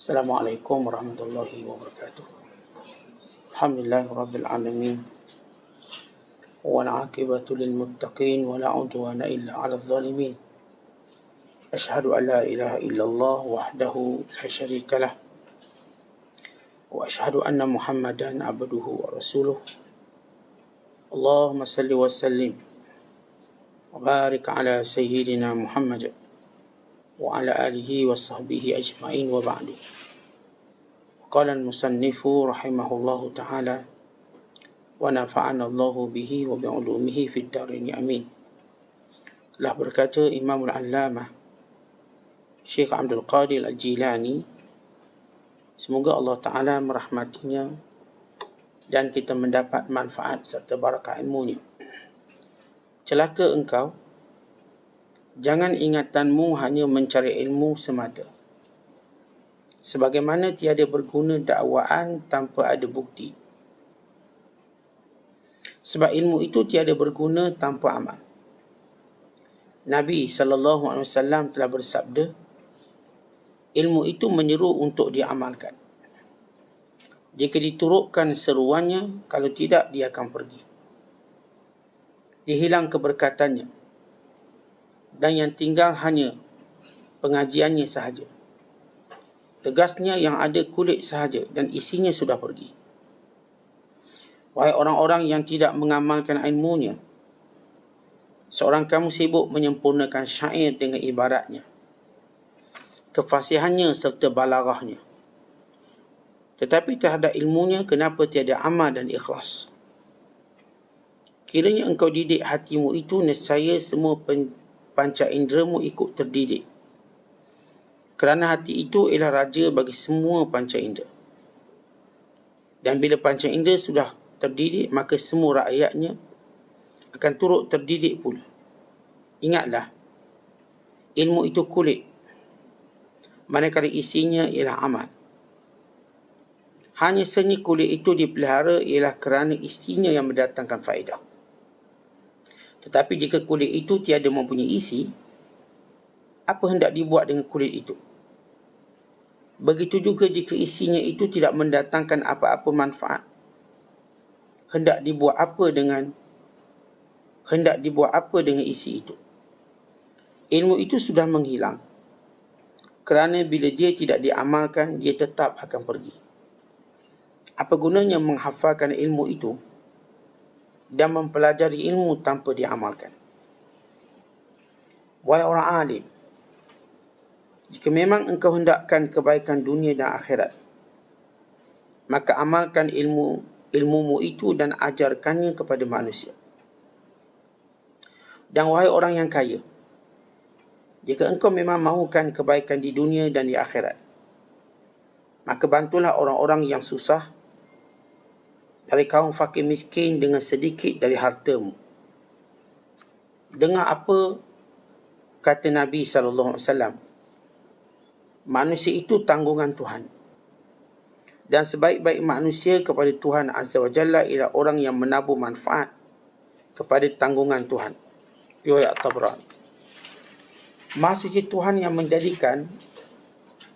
Assalamualaikum warahmatullahi wabarakatuh. Alhamdulillah rabbil alamin. Wal 'aqibatu lil muttaqin wa la 'udwana illa 'alal zalimin. Asyhadu an la ilaha illallah wahdahu la syarika lah wa asyhadu anna Muhammadan abduhu wa rasuluh. Allahumma salli wa sallim wa barik ala sayyidina Muhammad wa ala alihi wa sahbihi ajma'in wa ba'du. Qala al-musannifu rahimahullahu ta'ala wa nafa'ana Allahu bihi wa bi'ulumihi fid dharain amin. Telah berkata Imam al-Allamah Syekh Abdul Qadir Al-Jilani, semoga Allah Ta'ala merahmatinya dan kita mendapat manfaat serta barakah ilmunya. Celaka engkau, jangan ingatanmu hanya mencari ilmu semata. Sebagaimana tiada berguna dakwaan tanpa ada bukti. Sebab ilmu itu tiada berguna tanpa amal. Nabi SAW telah bersabda, ilmu itu menyeru untuk diamalkan. Jika diturutkan seruannya, kalau tidak dia akan pergi. Dihilang keberkatannya. Dan yang tinggal hanya pengajiannya sahaja. Tegasnya yang ada kulit sahaja dan isinya sudah pergi. Wahai orang-orang yang tidak mengamalkan ilmunya, seorang kamu sibuk menyempurnakan syair dengan ibaratnya, kefasihannya serta balaghahnya. Tetapi terhadap ilmunya, kenapa tiada amal dan ikhlas? Kiranya engkau didik hatimu itu, nescaya semua panca inderamu ikut terdidik. Kerana hati itu ialah raja bagi semua panca indera. Dan bila panca indera sudah terdidik, maka semua rakyatnya akan turut terdidik pula. Ingatlah, ilmu itu kulit, manakala isinya ialah amal. Hanya seni kulit itu dipelihara ialah kerana isinya yang mendatangkan faedah. Tetapi jika kulit itu tiada mempunyai isi, apa hendak dibuat dengan kulit itu? Begitu juga jika isinya itu tidak mendatangkan apa-apa manfaat, hendak dibuat apa dengan isi itu? Ilmu itu sudah menghilang. Kerana bila dia tidak diamalkan, dia tetap akan pergi. Apa gunanya menghafalkan ilmu itu dan mempelajari ilmu tanpa diamalkan? Wahai orang alim, jika memang engkau hendakkan kebaikan dunia dan akhirat, maka amalkan ilmumu itu dan ajarkannya kepada manusia. Dan wahai orang yang kaya, jika engkau memang mahukan kebaikan di dunia dan di akhirat, maka bantulah orang-orang yang susah dari kaum fakir miskin dengan sedikit dari hartamu. Dengar apa kata Nabi SAW. Manusia itu tanggungan Tuhan. Dan sebaik-baik manusia kepada Tuhan Azza wa Jalla ialah orang yang menabur manfaat kepada tanggungan Tuhan. Riwayat Tabrani. Maksudnya Tuhan yang menjadikan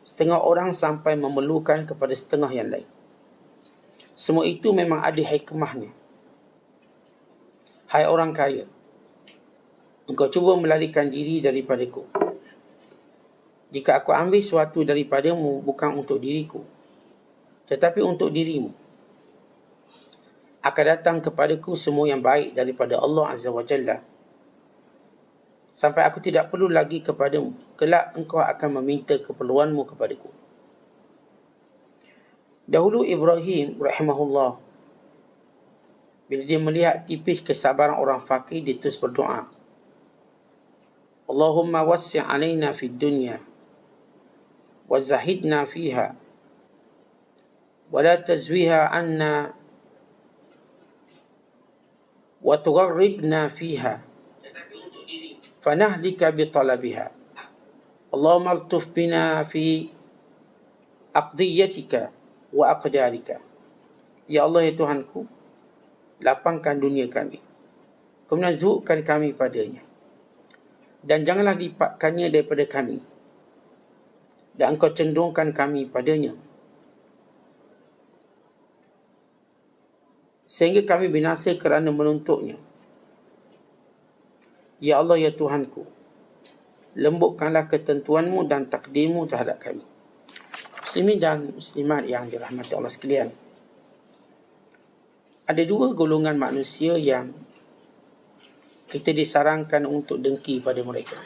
setengah orang sampai memerlukan kepada setengah yang lain. Semua itu memang ada hikmahnya. Hai orang kaya, engkau cuba melarikan diri daripadaku. Jika aku ambil sesuatu daripadamu, bukan untuk diriku, tetapi untuk dirimu, akan datang kepadaku semua yang baik daripada Allah Azza wa Jalla, sampai aku tidak perlu lagi kepadamu. Kelak engkau akan meminta keperluanmu kepadaku. Dahulu Ibrahim rahimahullah, bila dia melihat tipis kesabaran orang fakir, dia terus berdoa, Allahumma wassi' alaina fid dunya wa zahidna fiha wa la tazwiha anna wa tugharribna fiha fanahlika bi talabiha. Allahumma altuf bina fi aqdiyatika wa aqdarika. Ya Allah, ya Tuhanku, lapangkan dunia kami, kemudian zuhudkan kami padanya, dan janganlah lipatkannya daripada kami dan Engkau cenderungkan kami padanya, sehingga kami binasa kerana menuntutnya. Ya Allah, ya Tuhanku, lembutkanlah ketentuanmu dan takdirmu terhadap kami. Muslimin dan muslimat yang dirahmati Allah sekalian, ada dua golongan manusia yang kita disarankan untuk dengki pada mereka.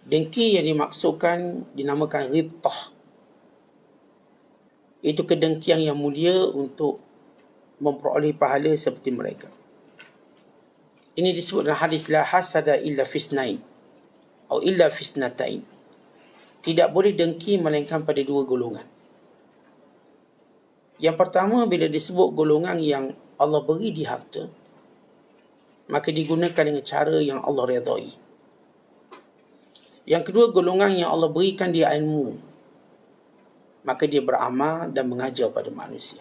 Dengki yang dimaksudkan dinamakan ghibtah. Itu kedengkian yang mulia untuk memperoleh pahala seperti mereka. Ini disebut dalam hadis la hasada illa fisnain atau illa fisnatain. Tidak boleh dengki melainkan pada dua golongan. Yang pertama, bila disebut golongan yang Allah beri di harta, maka digunakan dengan cara yang Allah redai. Yang kedua, golongan yang Allah berikan dia ilmu, maka dia beramal dan mengajar pada manusia.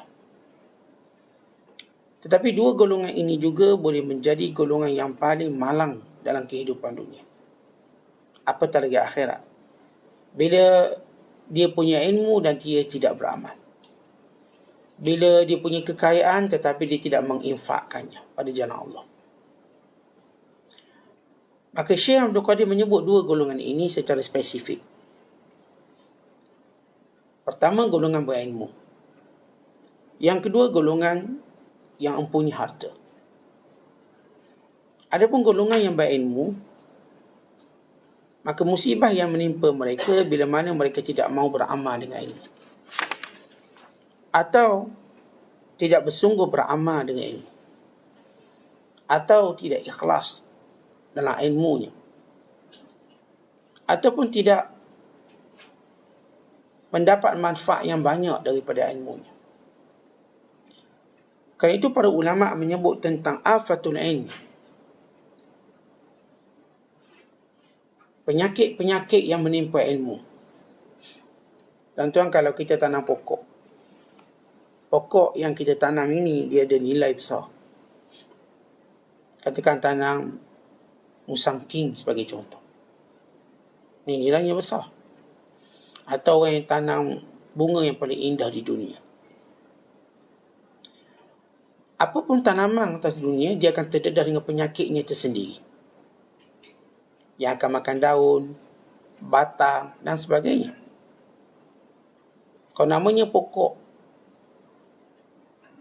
Tetapi dua golongan ini juga boleh menjadi golongan yang paling malang dalam kehidupan dunia, apatah lagi akhirat, bila dia punya ilmu dan dia tidak beramal, bila dia punya kekayaan tetapi dia tidak menginfakkannya pada jalan Allah. Maka Syekh Abdul Qadir menyebut dua golongan ini secara spesifik. Pertama, golongan berilmu. Yang kedua, golongan yang mempunyai harta. Adapun golongan yang berilmu, maka musibah yang menimpa mereka bila mana mereka tidak mahu beramal dengan ilmu, atau tidak bersungguh beramal dengan ilmu, atau tidak ikhlas dalam ilmunya, ataupun tidak mendapat manfaat yang banyak daripada ilmunya. Kerana itu para ulama menyebut tentang afatul ilm, penyakit-penyakit yang menimpa ilmu. Tuan-tuan, kalau kita tanam pokok yang kita tanam ini dia ada nilai besar. Katakan tanam musang king sebagai contoh, ini nilainya besar. Atau orang yang tanam bunga yang paling indah di dunia. Apapun tanaman atas dunia, dia akan terdedah dengan penyakitnya tersendiri, yang akan makan daun, batang dan sebagainya. Kalau namanya pokok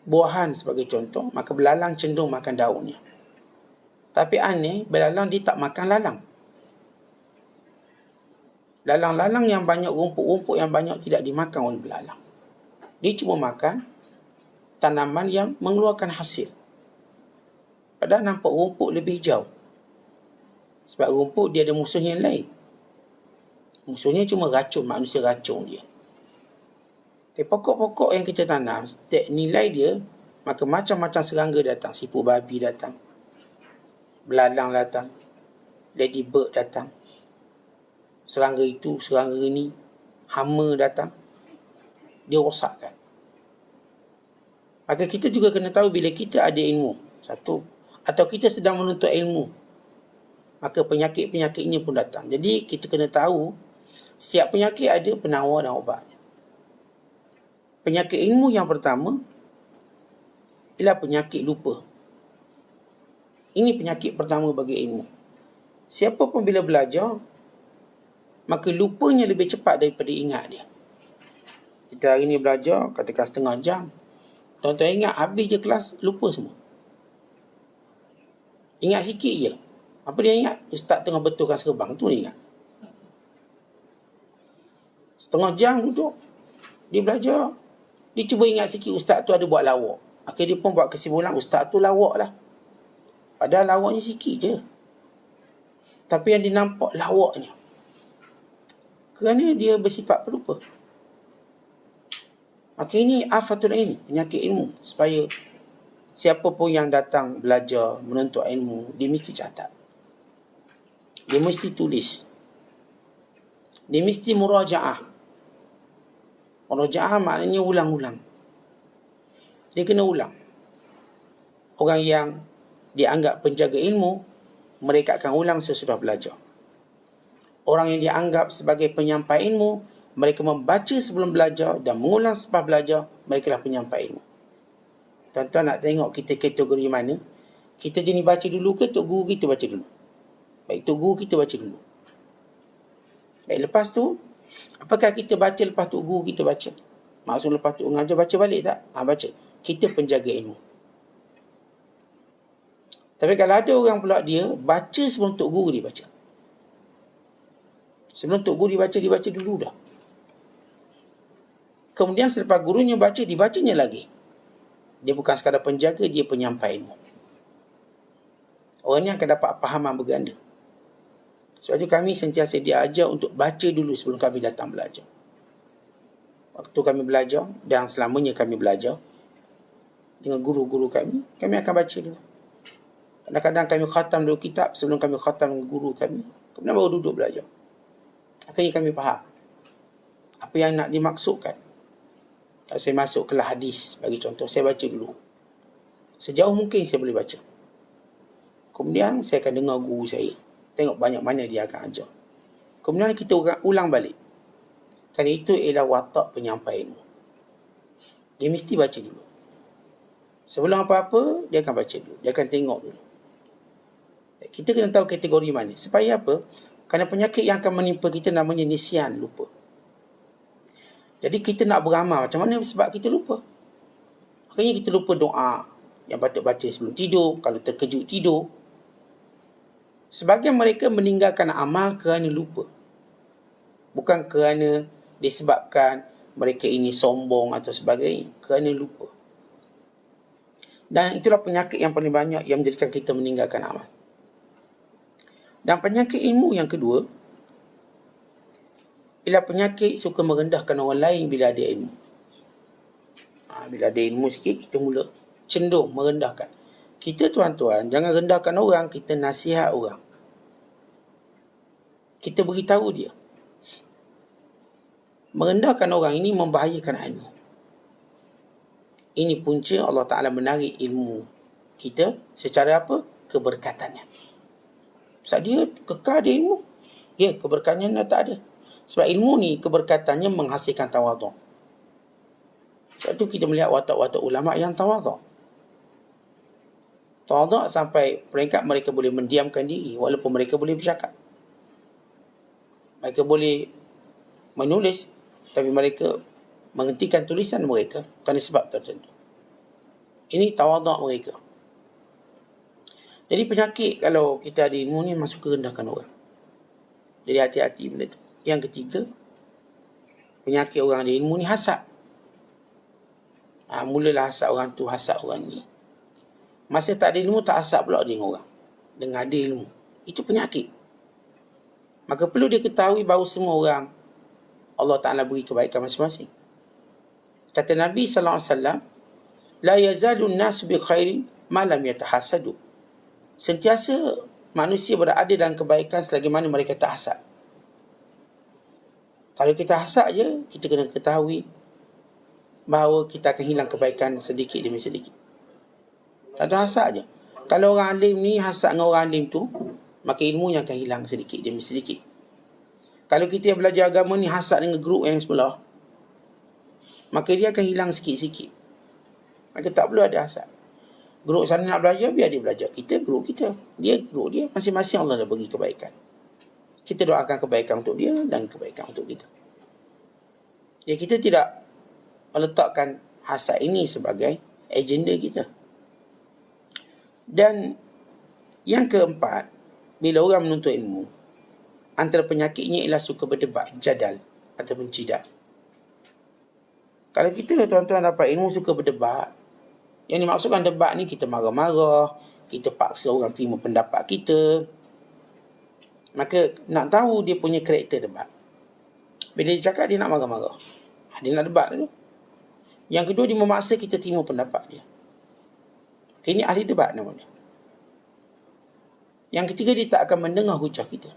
buahan sebagai contoh, maka belalang cenderung makan daunnya. Tapi aneh, belalang dia tak makan lalang. Lalang-lalang yang banyak, rumput-rumput yang banyak tidak dimakan oleh belalang. Dia cuma makan tanaman yang mengeluarkan hasil. Padahal nampak rumput lebih hijau. Sebab rumput dia ada musuhnya yang lain. Musuhnya cuma racun, manusia racun dia. Tapi pokok-pokok yang kita tanam, nilai dia, maka macam-macam serangga datang. Siput babi datang, belalang datang, ladybird datang, serangga itu, serangga ini, hama datang, dia rosakkan. Maka kita juga kena tahu bila kita ada ilmu, satu, atau kita sedang menuntut ilmu, maka penyakit-penyakitnya pun datang. Jadi kita kena tahu setiap penyakit ada penawar dan ubatnya. Penyakit ilmu yang pertama ialah penyakit lupa. Ini penyakit pertama bagi ilmu. Siapa pun bila belajar, maka lupanya lebih cepat daripada ingat dia. Kita hari ni belajar, katakan setengah jam, tuan-tuan ingat, habis je kelas, lupa semua. Ingat sikit je. Apa dia ingat? Ustaz tengah betulkan serabang, tu dia ingat. Setengah jam duduk, dia belajar, dia cuba ingat sikit ustaz tu ada buat lawak. Akhirnya dia pun buat kesimpulan, ustaz tu lawak lah. Padahal lawaknya sikit je. Tapi yang dinampak lawaknya, kerana dia bersifat pelupa. Maka ini afatul ilm, penyakit ilmu. Supaya siapa pun yang datang belajar, menuntut ilmu, dia mesti catat. Dia mesti tulis. Dia mesti murajaah. Murajaah maknanya ulang-ulang. Dia kena ulang. Orang yang dianggap penjaga ilmu, mereka akan ulang sesudah belajar. orang yang dianggap sebagai penyampai ilmu, mereka membaca sebelum belajar dan mengulang selepas belajar, mereka lah penyampai ilmu. Tuan-tuan nak tengok kita kategori mana? Kita jenis baca dulu ke tok guru kita baca dulu? Baik, tok guru kita baca dulu. Baik, lepas tu, apakah kita baca lepas tok guru kita baca? Maksud lepas tok mengajar baca balik tak? Baca. Kita penjaga ilmu. Tapi kalau ada orang pula dia baca sebelum tok guru dia baca. Sebelum tok guru dia baca dulu dah. Kemudian selepas gurunya baca, dibacanya lagi. Dia bukan sekadar penjaga, dia penyampai ilmu. Orang ni akan dapat pahaman berganda. Sebab itu kami sentiasa diajar untuk baca dulu sebelum kami datang belajar. Waktu kami belajar dan selamanya kami belajar dengan guru-guru kami akan baca dulu. Kadang-kadang kami khatam dulu kitab sebelum kami khatam dengan guru kami. Kemudian baru duduk belajar. Akhirnya kami faham apa yang nak dimaksudkan. Kalau saya masuk kelas hadis, bagi contoh, saya baca dulu. Sejauh mungkin saya boleh baca. Kemudian saya akan dengar guru saya. Tengok banyak mana dia akan ajar. Kemudian kita ulang balik. Kerana itu ialah watak penyampai ilmu. Dia mesti baca dulu. Sebelum apa-apa, dia akan baca dulu. Dia akan tengok dulu. Kita kena tahu kategori mana. Supaya apa? Kerana penyakit yang akan menimpa kita namanya nisyan, lupa. Jadi kita nak beramal macam mana sebab kita lupa. Akhirnya kita lupa doa yang patut baca sebelum tidur, kalau terkejut tidur. Sebagian mereka meninggalkan amal kerana lupa. Bukan kerana disebabkan mereka ini sombong atau sebagainya. Kerana lupa. Dan itulah penyakit yang paling banyak yang menjadikan kita meninggalkan amal. Dan penyakit ilmu yang kedua ialah penyakit suka merendahkan orang lain bila ada ilmu. Bila ada ilmu sikit, kita mula cenderung merendahkan. Kita tuan-tuan, jangan rendahkan orang, kita nasihat orang. Kita beritahu dia. Merendahkan orang ini membahayakan ilmu. Ini punca Allah Ta'ala menarik ilmu kita secara apa? Keberkatannya. Sebab dia kekal ada ilmu. Ya, keberkatannya dah tak ada. Sebab ilmu ni keberkatannya menghasilkan tawaduk. Sebab tu kita melihat watak-watak ulama yang tawaduk. Tawaduk sampai peringkat mereka boleh mendiamkan diri walaupun mereka boleh bercakap. Mereka boleh menulis tapi mereka menghentikan tulisan mereka kerana sebab tertentu. Ini tawaduk mereka. Jadi penyakit kalau kita ada ilmu ni masuk ke rendahkan orang. Jadi hati-hati benda tu. Yang ketiga, penyakit orang ada ilmu ni hasad. Mulalah hasad orang tu, hasad orang ni. Masa tak ada ilmu, tak hasad pula dengan orang. Dengan ada ilmu. Itu penyakit. Maka perlu dia ketahui bahawa semua orang Allah Ta'ala beri kebaikan masing-masing. Kata Nabi SAW, La yazalun nasu bi khairin malam yatahasadu. Sentiasa manusia berada dalam kebaikan selagi mana mereka tak hasad. Kalau kita hasad je, kita kena ketahui bahawa kita akan hilang kebaikan sedikit demi sedikit. Tak ada hasad je. Kalau orang alim ni hasad dengan orang alim tu, maka ilmunya akan hilang sedikit demi sedikit. Kalau kita yang belajar agama ni hasad dengan grup yang sebelah, maka dia akan hilang sikit-sikit. Maka tak perlu ada hasad. Grup sana nak belajar, biar dia belajar. Kita grup kita. Dia grup dia. Masing-masing Allah dah bagi kebaikan. Kita doakan kebaikan untuk dia dan kebaikan untuk kita. Ya, kita tidak meletakkan hasad ini sebagai agenda kita. Dan yang keempat, bila orang menuntut ilmu, antara penyakitnya ialah suka berdebat, jadal atau cidal. Kalau kita tuan-tuan dapat ilmu suka berdebat, yang dimaksudkan debat ni kita marah-marah, kita paksa orang terima pendapat kita, maka nak tahu dia punya karakter debat. Bila dia cakap dia nak marah-marah, dia nak debat dulu. Yang kedua, dia memaksa kita terima pendapat dia. Okay, ini ahli debat namanya. Yang ketiga, dia tak akan mendengar hujah kita.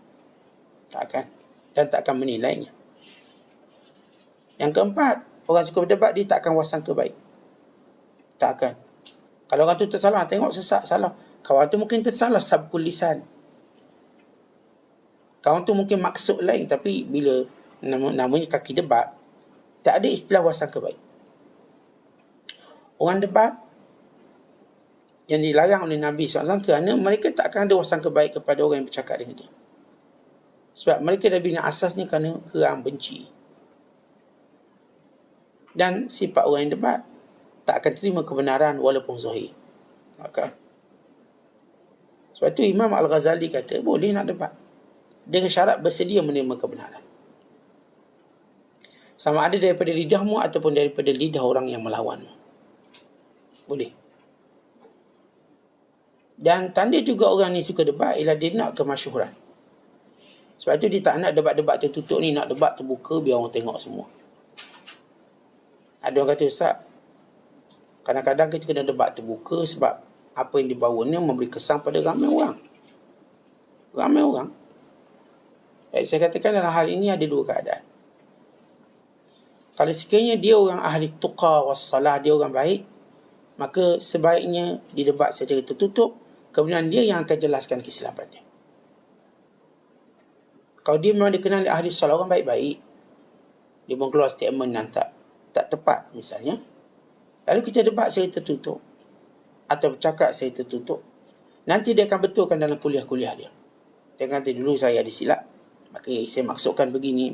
Tak akan. Dan tak akan menilainya. Yang keempat, orang suka berdebat, dia tak akan wasangka baik. Tak akan. Kalau orang tu tersalah, tengok sesak salah. Kawan tu mungkin tersalah sabkul lisan. Kawan tu mungkin maksud lain, tapi bila namanya kaki debat, tak ada istilah wasangka baik. Orang debat yang dilarang oleh Nabi SAW kerana mereka tak akan ada wasangka baik kepada orang yang bercakap dengan dia. Sebab mereka dah bina asasnya kerana kerang benci. Dan sifat orang yang debat tak akan terima kebenaran walaupun zahir. Okay. Sebab itu Imam Al-Ghazali kata boleh nak debat dengan syarat bersedia menerima kebenaran. Sama ada daripada lidahmu ataupun daripada lidah orang yang melawanmu. Boleh. Dan tanda juga orang ni suka debat ialah dia nak kemasyhuran. Sebab itu dia tak nak debat-debat tertutup ni, nak debat terbuka biar orang tengok semua. Ada orang kata, Ustaz, kadang-kadang kita kena debat terbuka sebab apa yang dibawa ni memberi kesan pada ramai orang. Ramai orang. Baik, saya katakan dalam hal ini ada dua keadaan. Kalau sekiranya dia orang ahli tuqa wassalah, dia orang baik, maka sebaiknya didebat secara tertutup, kemudian dia yang akan jelaskan kesilapan dia. Kalau dia memang dikenal ahli salah, orang baik-baik, dia pun keluar statement yang tak tepat misalnya, lalu kita debat secara tertutup atau bercakap secara tertutup, nanti dia akan betulkan dalam kuliah-kuliah dia. Dia kata dulu saya ada silap, maka saya maksudkan begini,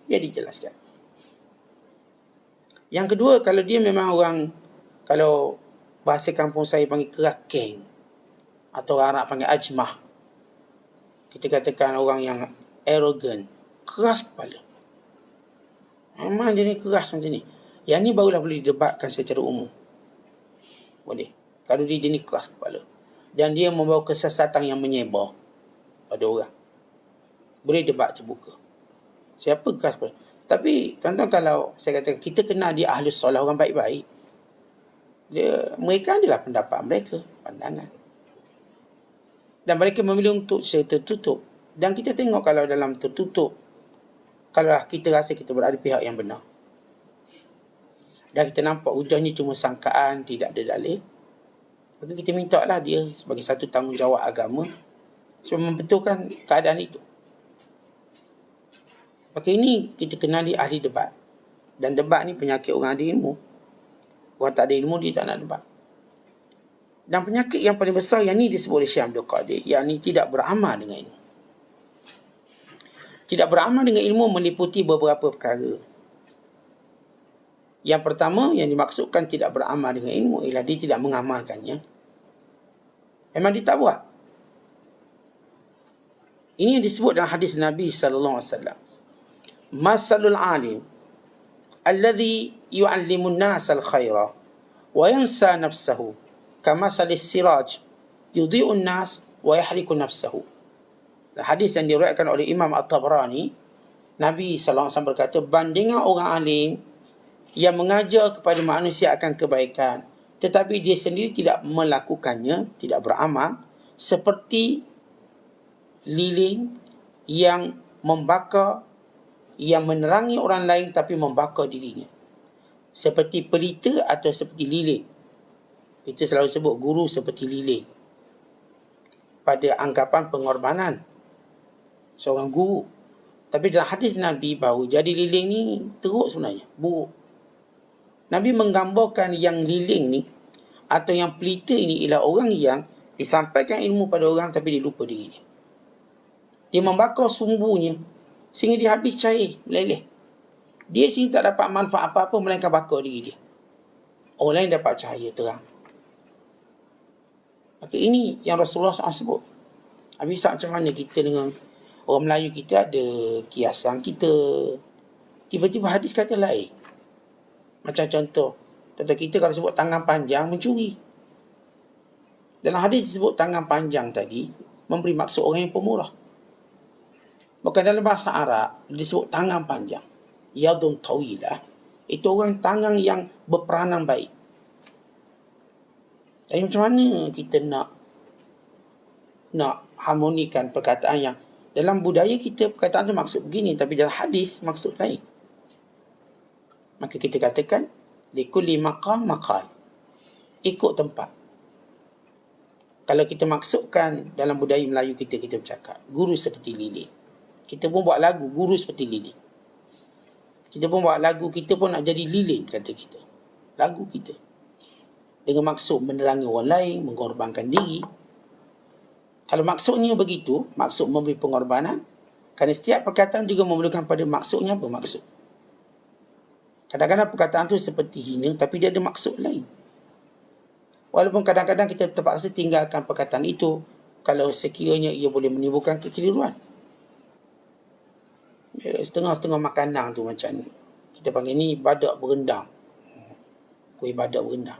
biar dijelaskan. Yang kedua, kalau dia memang orang, kalau bahasa kampung saya panggil kerakeng, atau orang Arab panggil ajmah, kita katakan orang yang arrogant, keras kepala. Memang dia ni keras macam ni. Yang ni barulah boleh didebatkan secara umum. Boleh. Kalau dia jenis keras kepala. Dan dia membawa kesesatan yang menyebar pada orang. Boleh debat terbuka. Siapa keras kepala? Tapi tuan-tuan, kalau saya kata kita kenal dia ahli solah, orang baik-baik, mereka adalah pendapat mereka, pandangan. Dan mereka memilih untuk secara tertutup. Dan kita tengok kalau dalam tertutup, kalau kita rasa kita berada pihak yang benar, dan kita nampak hujahnya cuma sangkaan, tidak ada dalil, maka kita minta lah dia sebagai satu tanggungjawab agama supaya membetulkan keadaan itu. Maka ini kita kenali ahli debat. Dan debat ni penyakit orang ada ilmu. Orang tak ada ilmu, dia tak nak debat. Dan penyakit yang paling besar yang ni disebut oleh Syekh Abdul Qadir, yang ni tidak beramal dengan ilmu. Tidak beramal dengan ilmu meliputi beberapa perkara. Yang pertama yang dimaksudkan tidak beramal dengan ilmu ialah dia tidak mengamalkannya. Memang dia tak buat. Ini yang disebut dalam hadis Nabi SAW. Masalul alim alladhi yu'allimun nas al-khaira wa yansa nafsahu kamasalis siraj yudhi'un nas wa yahliku nafsahu. Hadis yang diriwayatkan oleh Imam At-Tabrani, Nabi SAW berkata, bandingan orang alim yang mengajar kepada manusia akan kebaikan, tetapi dia sendiri tidak melakukannya, tidak beramal, seperti lilin yang membakar, yang menerangi orang lain tapi membakar dirinya. Seperti pelita atau seperti lilin. Kita selalu sebut guru seperti lilin pada anggapan pengorbanan seorang guru. Tapi dalam hadis Nabi bahawa jadi lilin ni teruk sebenarnya, buruk. Nabi menggambarkan yang lilin ni atau yang pelita ini ialah orang yang disampaikan ilmu pada orang tapi dia lupa diri dia. Dia membakar sumbunya sehingga dia habis cair, meleleh. Dia sini tak dapat manfaat apa-apa melainkan bakar diri dia. Orang lain dapat cahaya terang. Maka ini yang Rasulullah SAW sebut. Habis macam mana kita dengan orang Melayu, kita ada kiasan kita, tiba-tiba hadis kata lain. Macam contoh, kita kalau sebut tangan panjang, mencuri. Dalam hadis disebut tangan panjang tadi memberi maksud orang yang pemurah. Bukan dalam bahasa Arab disebut tangan panjang, yadun tawilah, itu orang tangan yang berperanan baik. Jadi macam mana kita nak harmonikan perkataan yang dalam budaya kita perkataan tu maksud begini, tapi dalam hadis maksud lain. Maka kita katakan likulli maqam maqal, ikut tempat. Kalau kita maksudkan dalam budaya Melayu kita bercakap guru seperti lilin, Kita pun buat lagu, guru seperti lilin. Kita pun buat lagu, kita pun nak jadi lilin, kata kita. Lagu kita. Dengan maksud menerangi orang lain, mengorbankan diri. Kalau maksudnya begitu, maksud memberi pengorbanan, kerana setiap perkataan juga memerlukan pada maksudnya apa maksud. Kadang-kadang perkataan tu seperti hina, tapi dia ada maksud lain. Walaupun kadang-kadang kita terpaksa tinggalkan perkataan itu, kalau sekiranya ia boleh menimbulkan kekeliruan. Setengah-setengah makanan tu macam kita panggil ni badak berendang. Kuih badak berendang.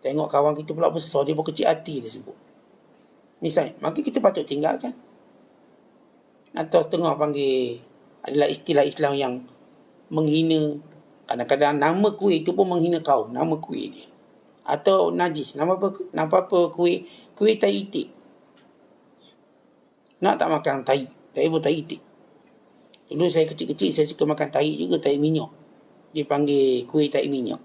Tengok kawan kita pula besar, dia berkecil hati dia sebut. Misalnya, maka kita patut tinggalkan. Atau setengah panggil adalah istilah Islam yang menghina. Kadang-kadang nama kuih itu pun menghina kaum, nama kuih dia. Atau najis, nama apa kuih tai itik. Nak tak makan tai, tak ibu tai itik. Dulu saya kecil-kecil saya suka makan tai juga, tai minyak. Dia panggil kuih tai minyak.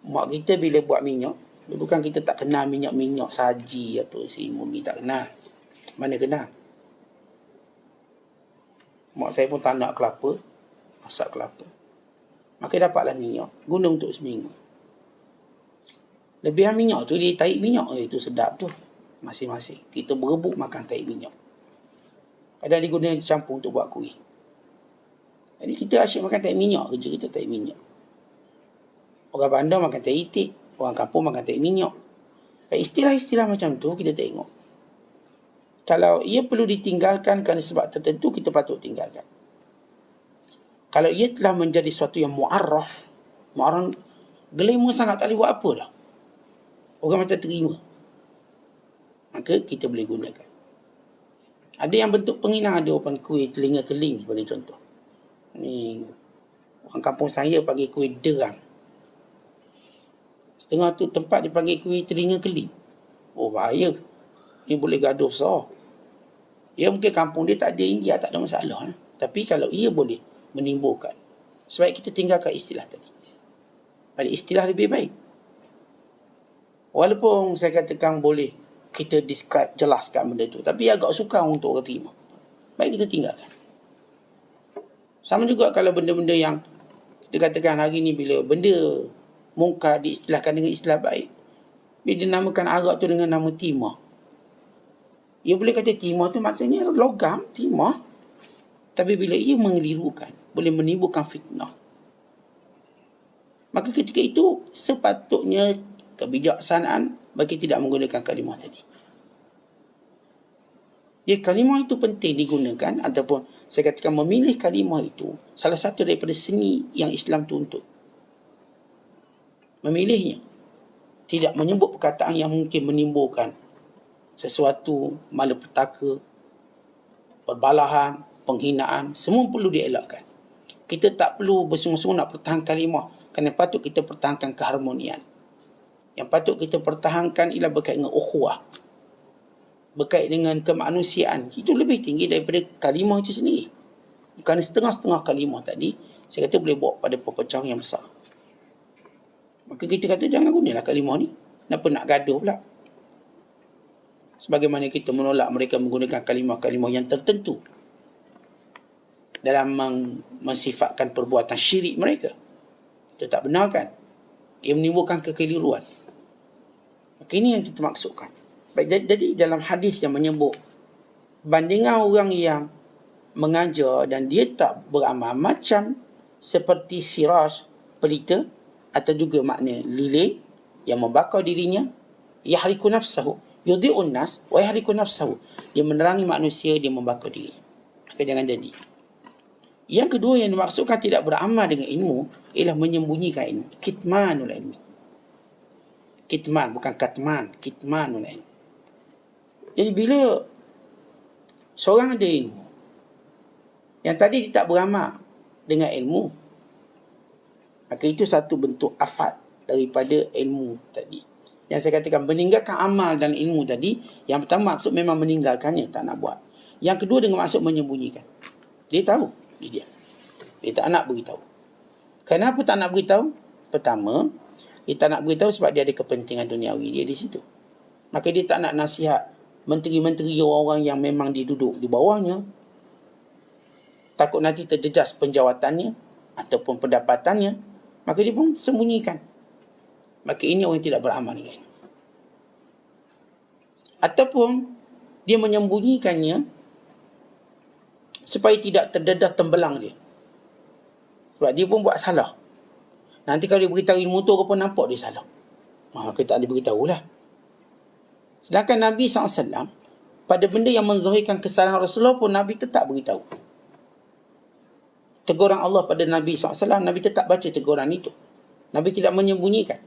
Mak kita bila buat minyak, dulu kan kita tak kenal minyak-minyak saji apa seremoni, tak kenal. Mana kenal? Mak saya pun tak nak kelapa, masak kelapa. Maka dapatlah minyak, guna untuk seminggu. Lebihan minyak tu dia tarik minyak, itu sedap tu. Masing-masing. Kita berebut makan tarik minyak. Kadang digunakan campur untuk buat kuih. Jadi kita asyik makan tarik minyak kerja kita, tarik minyak. Orang bandar makan tarik itik, orang kampung makan tarik minyak. Istilah-istilah macam tu kita tengok. Kalau ia perlu ditinggalkan kerana sebab tertentu, kita patut tinggalkan. Kalau ia telah menjadi sesuatu yang mu'arraf, gelema sangat, tak boleh buat apa dah. Orang macam terima. Maka kita boleh gunakan. Ada yang bentuk penghinaan, ada orang kuih telinga keling sebagai contoh. Ni orang kampung saya panggil kuih derang. Setengah tu tempat dipanggil kuih telinga keling. Oh bahaya. Ni boleh gaduh besar. Ya mungkin kampung dia tak ada India, tak ada masalah. Tapi kalau ia boleh menimbulkan, sebab kita tinggalkan istilah tadi. Ada istilah lebih baik. Walaupun saya katakan boleh kita describe, jelaskan benda tu, tapi agak sukar untuk orang terima. Baik kita tinggalkan. Sama juga kalau benda-benda yang kita katakan hari ni, bila benda mungkar diistilahkan dengan istilah baik, bila dinamakan arak tu dengan nama timah. Ia boleh kata timah tu maksudnya logam, timah. Tapi bila ia mengelirukan, boleh menimbulkan fitnah. Maka ketika itu, sepatutnya kebijaksanaan bagi tidak menggunakan kalimah tadi. Jadi kalimah itu penting digunakan, ataupun saya katakan memilih kalimah itu salah satu daripada seni yang Islam tuntut. Memilihnya. Tidak menyebut perkataan yang mungkin menimbulkan sesuatu malapetaka, perbalahan, penghinaan, semua perlu dielakkan. Kita tak perlu bersungguh-sungguh nak pertahankan kalimah, kerana patut kita pertahankan keharmonian. Yang patut kita pertahankan ialah berkait dengan ukhuwah, berkait dengan kemanusiaan. Itu lebih tinggi daripada kalimah itu sendiri. Kerana setengah-setengah kalimah tadi, saya kata boleh bawa pada perpecahan yang besar. Maka kita kata jangan gunalah kalimah ni. Kenapa nak gaduh pula? Sebagaimana kita menolak mereka menggunakan kalimah-kalimah yang tertentu dalam mensifatkan perbuatan syirik mereka. Kita tak benarkan. Ia menimbulkan kekeliruan. Maka ini yang kita maksudkan. Baik, jadi dalam hadis yang menyebut bandingan orang yang mengajar dan dia tak beramal macam seperti siraj, pelita, atau juga makna lilin yang membakar dirinya, yahriku nafsahu, yudhi'un nas wa yahriku nafsahu. Dia menerangi manusia, dia membakar diri. Maka jangan jadi. Yang kedua yang dimaksudkan tidak beramal dengan ilmu ialah menyembunyikan ilmu. Kitmanul ilmi. Kitman, bukan katman. Kitmanul ilmi. Jadi bila seorang ada ilmu, yang tadi dia tak beramal dengan ilmu, maka itu satu bentuk afat daripada ilmu tadi. Yang saya katakan meninggalkan amal dan ilmu tadi, yang pertama maksud memang meninggalkannya, tak nak buat. Yang kedua dengan maksud menyembunyikan. Dia tahu. Dia tak nak beritahu. Kenapa tak nak beritahu? Pertama, dia tak nak beritahu sebab dia ada kepentingan duniawi dia di situ. Maka dia tak nak nasihat menteri-menteri, orang-orang yang memang dia duduk di bawahnya. takut nanti terjejas penjawatannya ataupun pendapatannya, maka dia pun sembunyikan. Maka ini orang yang tidak beramal dengan ini. Ataupun dia menyembunyikannya supaya tidak terdedah tembelang dia. Sebab dia pun buat salah. Nanti kalau dia beritahu ilmu tu, orang pun nampak dia salah. Maka tak boleh beritahu lah. Sedangkan Nabi SAW, pada benda yang menzahirkan kesalahan Rasulullah pun Nabi tetap beritahu. Teguran Allah pada Nabi SAW, Nabi tetap baca teguran itu. Nabi tidak menyembunyikan.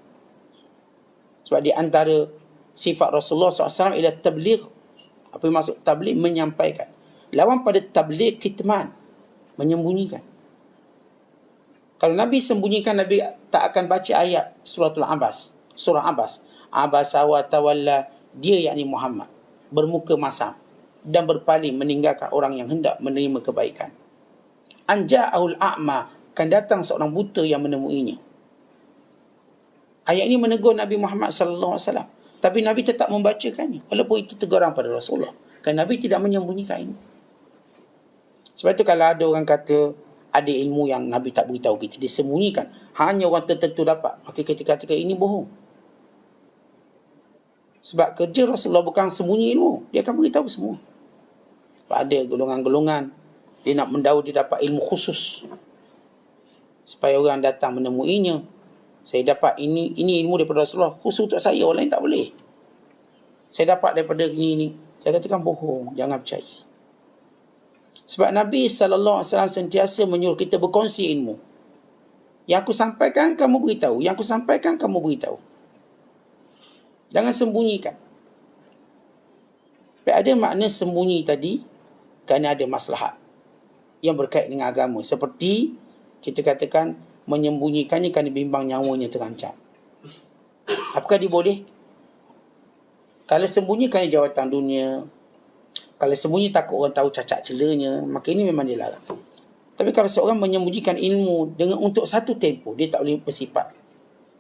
Sebab di antara sifat Rasulullah SAW ialah tabligh. Apa yang maksud tabligh? Menyampaikan. Lawan pada tabligh kitman, menyembunyikan. Kalau Nabi sembunyikan, Nabi tak akan baca ayat suratul Abbas. Surah Abbas. Abasa wa tawalla, dia yakni Muhammad, bermuka masam dan berpaling meninggalkan orang yang hendak menerima kebaikan. Anja'ahul a'ma, akan datang seorang buta yang menemuinya. Ayat ini menegur Nabi Muhammad sallallahu alaihi wasallam. Tapi Nabi tetap membacakannya walaupun itu teguran pada Rasulullah. Kerana Nabi tidak menyembunyikan ini. Sebab itu kalau ada orang kata ada ilmu yang Nabi tak beritahu kita, disembunyikan, hanya orang tertentu dapat, maka kita katakan ini bohong. Sebab kerja Rasulullah bukan sembunyi ilmu, dia akan beritahu semua. Sebab ada golongan-golongan, dia nak mendahulu, dia dapat ilmu khusus supaya orang datang menemuinya. Saya dapat ini ilmu daripada Rasulullah, khusus untuk saya, orang lain tak boleh. Saya dapat daripada ini. Saya katakan bohong, jangan percaya. Sebab Nabi SAW sentiasa menyuruh kita berkongsi ilmu. Yang aku sampaikan, kamu beritahu. Yang aku sampaikan, kamu beritahu. Jangan sembunyikan. Tapi ada makna sembunyi tadi kerana ada maslahat yang berkait dengan agama. Seperti kita katakan menyembunyikannya kerana bimbang nyawanya terancam. Apakah dia boleh? Kalau sembunyi kerana jawatan dunia, kalau sembunyi takut orang tahu cacat celanya, maka ini memang dilarang. Tapi kalau seorang menyembunyikan ilmu dengan untuk satu tempoh, dia tak boleh bersifat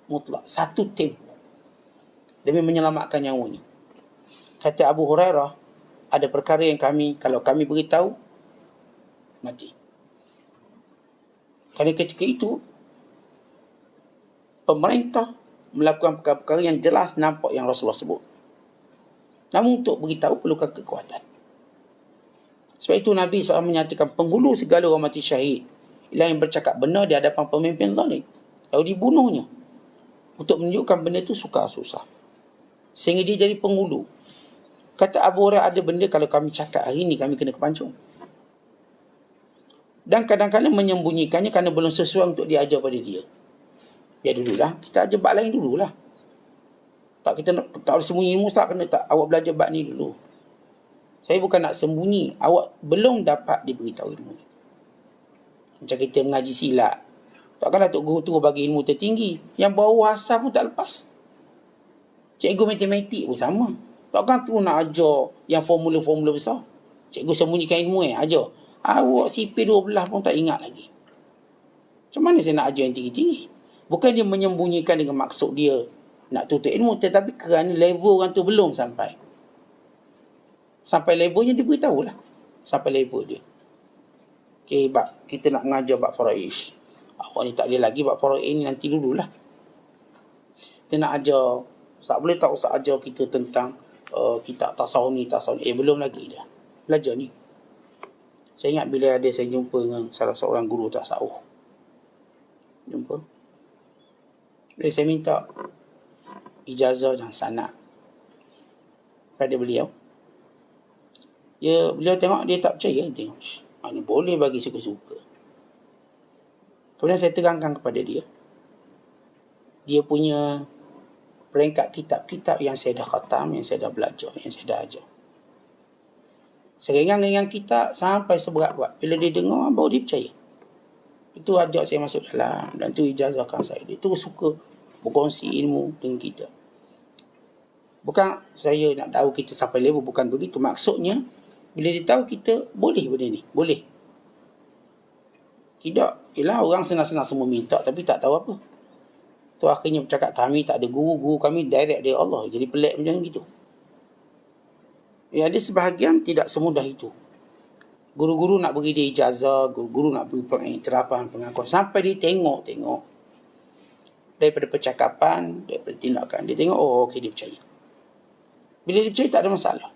mutlak. Satu tempoh demi menyelamatkan nyawanya. Kata Abu Hurairah, ada perkara yang kalau kami beritahu, mati. Kerana ketika itu, pemerintah melakukan perkara-perkara yang jelas nampak yang Rasulullah sebut. Namun untuk beritahu perlukan kekuatan. Sebab itu Nabi SAW menyatakan penghulu segala orang mati syahid ialah yang bercakap benar di hadapan pemimpin zalim, lalu dibunuhnya. Untuk menunjukkan benda itu sukar-susah, sehingga dia jadi penghulu. Kata Abu Hurairah, ada benda kalau kami cakap hari ini, kami kena kepancung. Dan kadang-kadang menyembunyikannya kerana belum sesuai untuk diajar pada dia. Biar dululah, kita ajar bab lain dululah. Tak, kita tak boleh sembunyi ilmu, tak kena tak. Awak belajar bab ni dulu. Saya bukan nak sembunyi, awak belum dapat diberitahu ilmu ni. Macam kita mengaji silat, takkanlah tok guru tu bagi ilmu tertinggi, yang bawah asal pun tak lepas. Cikgu matematik pun sama, takkan tu nak ajar yang formula-formula besar. Cikgu sembunyikan ilmu ajar. Awak CP12 pun tak ingat lagi. Macam mana saya nak ajar yang tinggi-tinggi? Bukan dia menyembunyikan dengan maksud dia nak tutup ilmu, tetapi kerana level orang tu belum sampai. Sampai levelnya dia beritahulah. Sampai level dia. Okay, bab kita nak mengajar bab faraid. Awak ni tak boleh lagi bab faraid ni, nanti dululah. Kita nak ajar, tak boleh tak usah ajar kita tentang kitab tasawuf ni. Belum lagi dah. Belajar ni. Saya ingat bila ada saya jumpa dengan salah seorang guru tasawuf. Jumpa. Bila saya minta ijazah dan sanad pada beliau, beliau tengok, dia tak percaya. Dia tengok, ini boleh bagi suka-suka. Kemudian saya terangkan kepada dia, dia punya peringkat kitab-kitab yang saya dah khatam, yang saya dah belajar, yang saya dah ajar. Seringan-ringan kitab sampai seberat buat. Bila dia dengar, baru dia percaya. Itu ajak saya masuk dalam, dan itu ijazahkan saya. Dia tu suka berkongsi ilmu dengan kita. Bukan saya nak tahu kita sampai level, bukan begitu. Maksudnya, bila dia tahu kita boleh benda ni, boleh. Tidak, ialah orang senang-senang semua minta tapi tak tahu apa. Tu akhirnya bercakap, kami tak ada guru kami direct dari Allah. Jadi pelik macam gitu. Ya, ada sebahagian tidak semudah itu. Guru-guru nak beri dia ijazah, guru-guru nak beri pengiktirafan, pengakuan. Sampai dia tengok. Daripada percakapan, daripada tindakan. Dia tengok, oh okey dia percaya. Bila dia percaya tak ada masalah.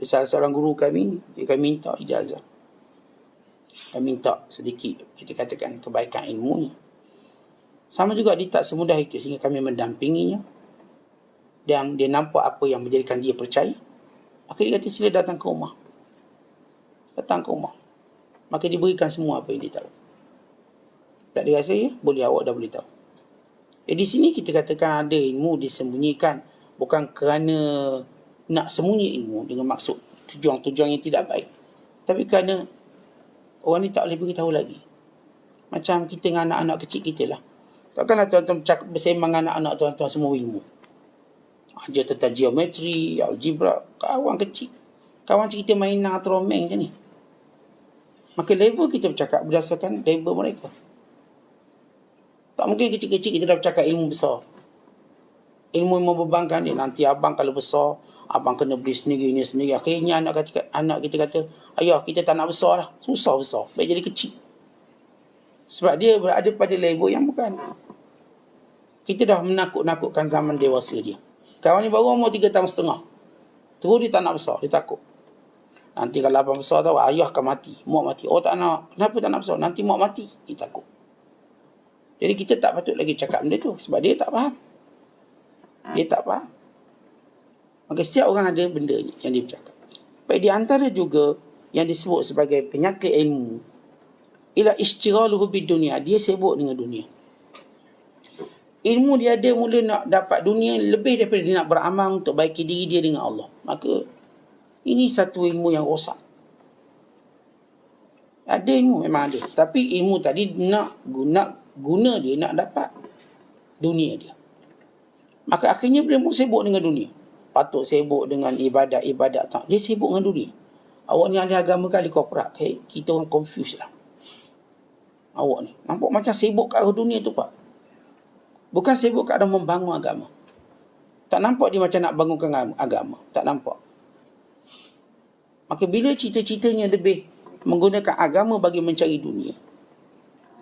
Salah seorang guru kami, dia kami minta ijazah. Kami minta sedikit, kita katakan kebaikan ilmunya. Sama juga dia tak semudah itu sehingga kami mendampinginya. Dan dia nampak apa yang menjadikan dia percaya. Maka dia kata sila datang ke rumah. Maka diberikan semua apa yang dia tahu. Tak ada rasa ya, awak dah boleh tahu. Di sini kita katakan ada ilmu disembunyikan. Bukan kerana nak sembunyi ilmu dengan maksud tujuan yang tidak baik. Tapi kerana orang ni tak boleh beritahu lagi. Macam kita dengan anak-anak kecil kita lah. Takkanlah tuan-tuan bersembang dengan anak-anak tuan-tuan semua ilmu. Ajar tentang geometri, algebra. Kawan kecil. Kawan kita mainan atau romeng je ni. Maka level kita bercakap berdasarkan level mereka. Tak mungkin kecil-kecil kita dah bercakap ilmu besar. Ilmu yang membebankan dia. Nanti abang kalau besar, abang kena beli sendiri. Akhirnya anak kita kata, ayah kita tak nak besar lah. Susah besar. Baik jadi kecil. Sebab dia berada pada level yang bukan. Kita dah menakut-nakutkan zaman dewasa dia. Kawan ni baru umur 3 tahun setengah. Terus dia tak nak besar. Dia takut. Nanti kalau abang besar tahu, ayah akan mati. Mak mati. Oh tak nak. Kenapa tak nak besar? Nanti mak mati. Dia takut. Jadi kita tak patut lagi cakap benda tu. Sebab dia tak faham. Maka setiap orang ada benda ni yang dia bercakap. Baik, di antara juga yang disebut sebagai penyakit ilmu, ila istighaluhu bid dunia. Dia sibuk dengan dunia. Ilmu dia ada mula nak dapat dunia lebih daripada dia nak beramal untuk baiki diri dia dengan Allah. Maka ini satu ilmu yang rosak. Ada ilmu memang ada. Tapi ilmu tadi nak guna dia nak dapat dunia dia. Maka akhirnya dia pun sibuk dengan dunia. Patut sibuk dengan ibadat tak. Dia sibuk dengan dunia. Awak ni ahli agama ke ahli korporat? Kita orang confused lah. Awak ni nampak macam sibuk kat arah dunia tu Pak. Bukan sibuk kat arah membangun agama. Tak nampak dia macam nak bangunkan agama. Tak nampak. Maka bila cita-citanya lebih menggunakan agama bagi mencari dunia,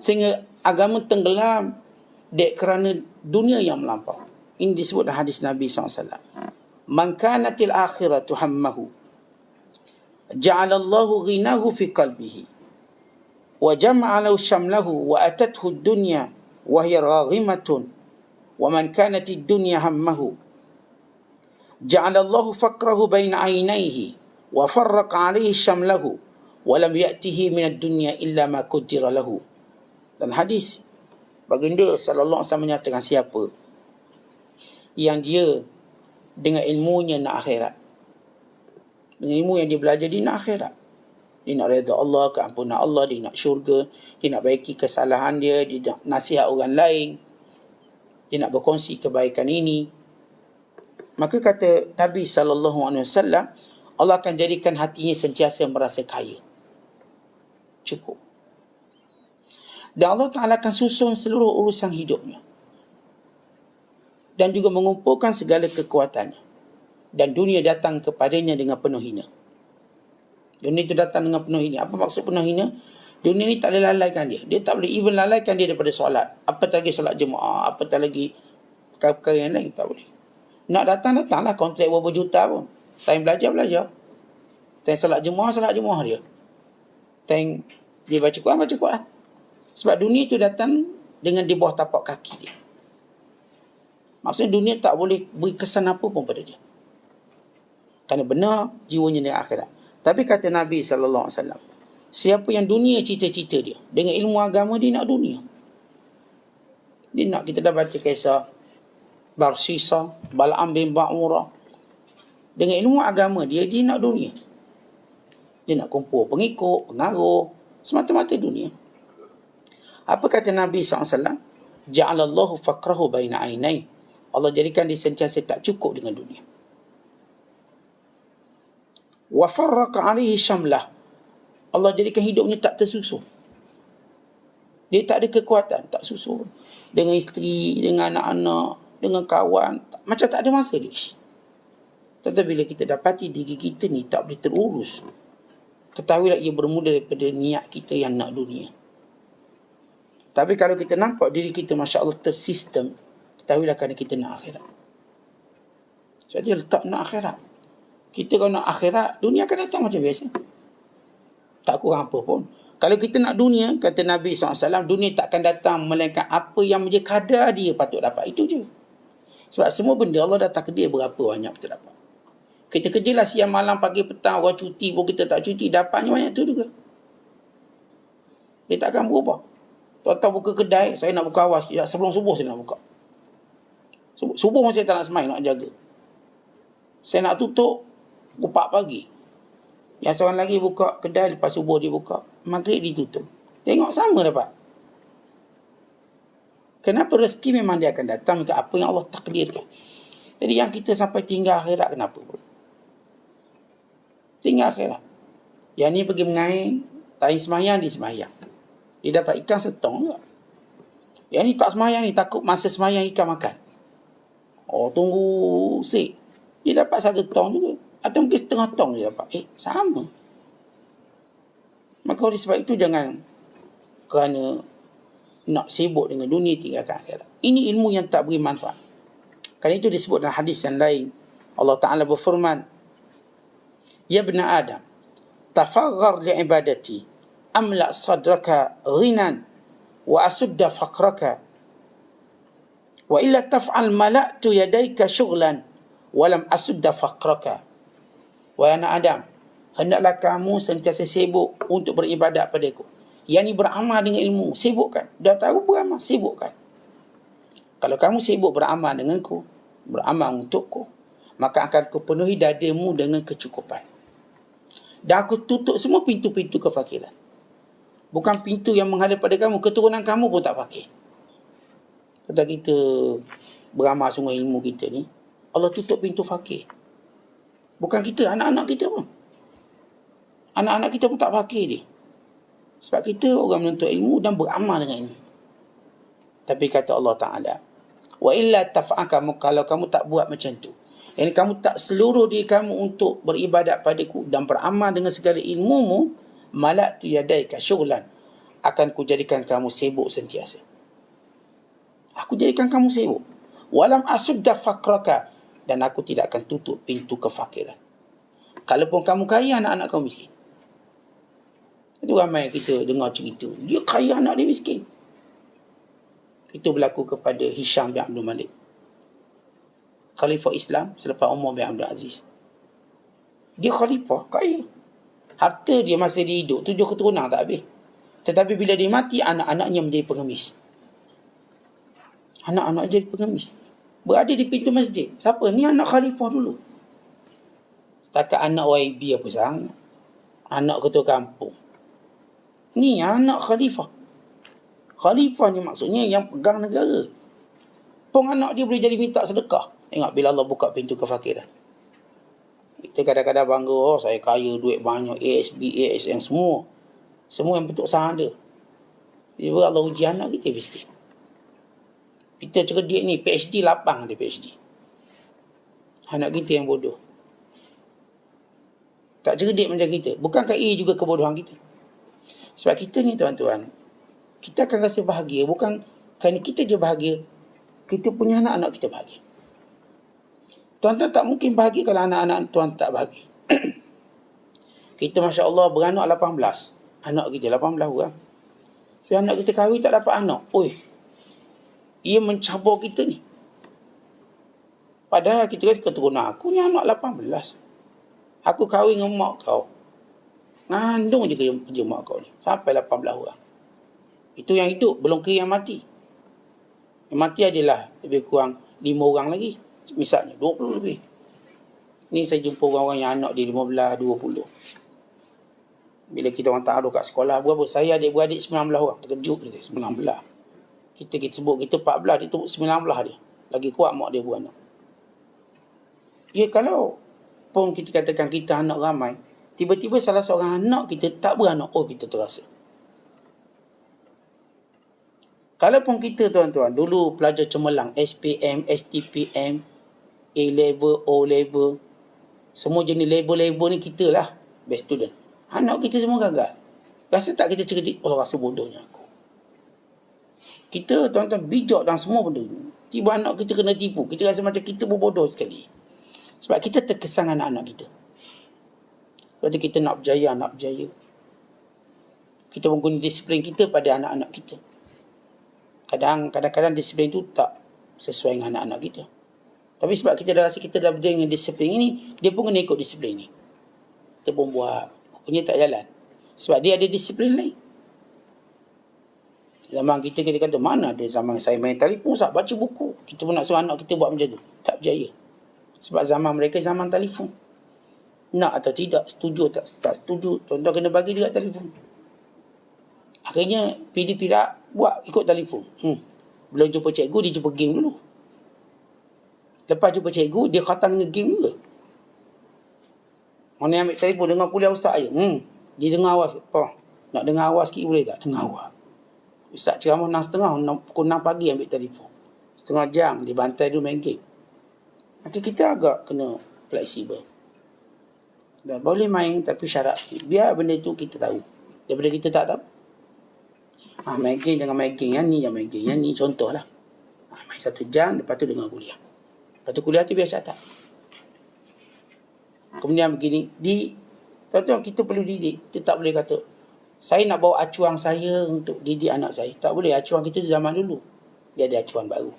sehingga agama tenggelam kerana dunia yang melampau. Ini disebut dalam hadis Nabi SAW. Man kanatil akhiratu hammahu, ja'alallahu ghinahu fi qalbihi, wa jama'alahu syamlahu, wa atathu dunya, wa hiya raghimatun, wa man kanatid dunya hammahu, ja'alallahu faqrahu baina aynayhi, wa farraqa alaihi syamlahu, wa lam ya'tihi minad dunya illa ma qaddara lahu. Dan hadis baginda sallallahu alaihi wasallam menyatakan, siapa yang dia dengan ilmunya nak akhirat, dengan ilmu yang dia belajar dia nak akhirat, dia nak redha Allah, keampunan Allah, dia nak syurga, dia nak baiki kesalahan dia nak nasihat orang lain, dia nak berkongsi kebaikan ini, maka kata Nabi SAW, Allah akan jadikan hatinya sentiasa merasa kaya, cukup. Dan Allah Ta'ala akan susun seluruh urusan hidupnya. Dan juga mengumpulkan segala kekuatannya. Dan dunia datang kepadanya dengan penuh hina. Dunia itu datang dengan penuh hina. Apa maksud penuh hina? Dunia ni tak boleh lalaikan dia. Dia tak boleh even lalaikan dia daripada solat. Apatah lagi solat jemaah. Apatah lagi perkara yang lain. Tak boleh. Nak datanglah. Kontrak berapa juta pun. Time belajar. Time solat jemaah dia. Time dia baca Quran. Sebab dunia itu datang dengan di bawah tapak kaki dia. Maksudnya dunia tak boleh beri kesan apa pun pada dia. Kerana benar jiwanya dengan akhirat. Tapi kata Nabi SAW, siapa yang dunia cita-cita dia, dengan ilmu agama dia nak dunia. Dia nak, kita dah baca kisah Barsisa, Bal'am bin Ba'urah. Dengan ilmu agama dia nak dunia. Dia nak kumpul pengikut, pengaruh, semata-mata dunia. Apa kata Nabi SAW? Ja'alallahu faqrahu baina ainai. Allah jadikan dia sentiasa tak cukup dengan dunia. Wa farraqa alaihi syamlah. Allah jadikan hidupnya tak tersusun. Dia tak ada kekuatan, tak susun. Dengan isteri, dengan anak-anak, dengan kawan, macam tak ada masa dia. Tetapi bila kita dapati diri kita ni tak boleh terurus, ketahuilah ia bermula daripada niat kita yang nak dunia. Tapi kalau kita nampak diri kita Masya Allah tersistem, ketahuilah kerana kita nak akhirat. Sebab dia letak nak akhirat. Kita kalau nak akhirat, dunia akan datang macam biasa. Tak kurang apa pun. Kalau kita nak dunia, kata Nabi SAW, dunia takkan datang melainkan apa yang menjadi kadar dia patut dapat. Itu je. Sebab semua benda Allah dah takdir berapa banyak kita dapat. Kita kerjalah siang malam, pagi petang, orang cuti pun kita tak cuti, dapatnya banyak tu juga. Dia takkan berubah. Tuan-tuan buka kedai, saya nak buka awas. Ya, sebelum subuh saya nak buka. Subuh masih tak nak semai, nak jaga. Saya nak tutup 4 pagi. Yang seorang lagi buka kedai, lepas subuh dia buka. Maghrib ditutup. Tengok sama dapat. Kenapa rezeki memang dia akan datang ke apa yang Allah takdirkan. Jadi yang kita sampai tinggal akhirat kenapa? Tinggal akhirat. Yang ni pergi mengair, tahi semayang, dia semayang. Dia dapat ikan setong juga. Yang ni tak semayang ni, takut masa semayang ikan makan. Oh, tunggu sik. Dia dapat 1 tong juga. Atau mungkin setengah tong dia dapat. Sama. Maka oleh sebab itu jangan kerana nak sibuk dengan dunia tinggalkan akhirat. Ini ilmu yang tak beri manfaat. Kerana itu disebut dalam hadis yang lain. Allah Ta'ala berfirman, Ya bna Adam, tafaghar li'ibadati, amla' sadraka ghinan, wa asudda faqraka, wa illa taf'al mala'tu yadayka syughlan, walam asudda faqraka. Wahai anak Adam, hendaklah kamu sentiasa sibuk untuk beribadat padaku. Yang ni beramal dengan ilmu, sibukkan. Dah tahu beramal, sibukkan. Kalau kamu sibuk beramal denganku, beramal untukku, maka akan kupenuhi dadamu dengan kecukupan. Dan aku tutup semua pintu-pintu kefakiran. Bukan pintu yang menghadap pada kamu, keturunan kamu pun tak pakai. Kata kita beramal sungguh ilmu kita ni, Allah tutup pintu fakir. Bukan kita, anak-anak kita pun. Anak-anak kita pun tak pakai dia. Sebab kita orang menuntut ilmu dan beramal dengan ilmu. Tapi kata Allah Ta'ala, wa illa taf'akamu, kalau kamu tak buat macam tu. Yani kamu tak seluruh diri kamu untuk beribadat padaku dan beramal dengan segala ilmumu, malak tu yadaika syughlan, akan kujadikan kamu sibuk sentiasa. Aku jadikan kamu sibuk. Walam asudda faqraka, dan aku tidak akan tutup pintu kefakiran. Kalaupun kamu kaya, anak-anak kamu miskin. Itu ramai kita dengar cerita. Dia kaya, anak dia miskin. Itu berlaku kepada Hisham bin Abdul Malik, Khalifah Islam selepas Umar bin Abdul Aziz. Dia khalifah, kaya. Harta dia masa dia hidup, 7 keturunan tak habis. Tetapi bila dia mati, anak-anaknya menjadi pengemis. Anak-anak jadi pengemis. Berada di pintu masjid. Siapa? Ni anak khalifah dulu. Setakat anak YB apa sangat. Anak ketua kampung. Ni anak khalifah. Khalifah ni maksudnya yang pegang negara. Pun anak dia boleh jadi minta sedekah. Tengok bila Allah buka pintu kefakiran. Kita kadang-kadang bangga, oh saya kaya, duit banyak, ASB, ASN, semua. Semua yang bentuk saham ada. Tiba Allah uji anak kita miskin. Kita cerdik ni, PhD lapang ada PhD. Anak kita yang bodoh. Tak cerdik macam kita. Bukankah ia juga kebodohan kita? Sebab kita ni tuan-tuan, kita akan rasa bahagia. Bukan kerana kita je bahagia, kita punya anak-anak kita bahagia. Tuan-tuan tak mungkin bahagia kalau anak-anak tuan tak bahagia. Kita Masya Allah beranak 18. Anak kita 18 orang. So anak kita kahwin tak dapat anak. Oi, ia mencabar kita ni. Padahal kita kata keturunan aku ni anak 18. Aku kahwin dengan mak kau. Ngandung je kerja mak kau ni. Sampai 18 orang. Itu yang hidup, belum kira yang mati. Yang mati adalah lebih kurang 5 orang lagi. Misalnya 20 lebih. Ni saya jumpa orang-orang yang anak dia 15, 20. Bila kita orang ta'aruf kat sekolah, berapa? Saya adik-beradik 19 orang. Terkejut kita, 19. Kita sebut kita 14, dia sebut 19 dia. Lagi kuat mak dia beranak. Ya kalau pun kita katakan kita anak ramai, tiba-tiba salah seorang anak kita tak beranak, oh kita terasa. Kalaupun kita tuan-tuan dulu pelajar cemerlang, SPM, STPM, A-level, O-level, semua jenis label-label ni kita lah best student. Anak kita semua gagal. Rasa tak kita cerdik? Oh, rasa bodohnya aku. Kita tuan-tuan bijak dalam semua benda ni. Tiba anak kita kena tipu. Kita rasa macam kita berbodoh sekali. Sebab kita terkesan anak-anak kita. Sebab tu kita nak berjaya. Kita menggunakan disiplin kita pada anak-anak kita. Kadang-kadang disiplin tu tak sesuai dengan anak-anak kita. Tapi sebab kita dah rasa kita dah berjaya dengan disiplin ini, dia pun kena ikut disiplin ni. Kita pun buat. Punya tak jalan. Sebab dia ada disiplin lain. Zaman kita kata, mana ada zaman saya main telefon, saya baca buku. Kita pun nak suruh anak kita buat macam tu. Tak berjaya. Sebab zaman mereka zaman telefon. Nak atau tidak, setuju atau tak setuju, tuan-tuan kena bagi dia kat telefon. Akhirnya, PDP dah buat ikut telefon. Belum jumpa cikgu, dia jumpa game dulu. Lepas jumpa cikgu, dia khatam dengan game juga. Orang yang ambil telefon, dengar kuliah ustaz je. Dia dengar awas. Nak dengar awas sikit boleh tak? Dengar awas. Ustaz ceramah 6.30, pukul 6 pagi ambil telefon. Setengah jam, dia bantai dulu main game. Maka kita agak kena fleksibel. Dah boleh main, tapi syarat. Biar benda tu kita tahu. Daripada kita tak tahu. Main game, jangan main game yang ni, jangan main game yang ni. Contoh lah. Main 1 jam, lepas tu dengar kuliah. Lepas tu kuliah tu biar catat. Kemudian begini, tuan-tuan kita perlu didik. Kita tak boleh kata, saya nak bawa acuan saya untuk didik anak saya. Tak boleh, acuan kita zaman dulu. Dia ada acuan baru.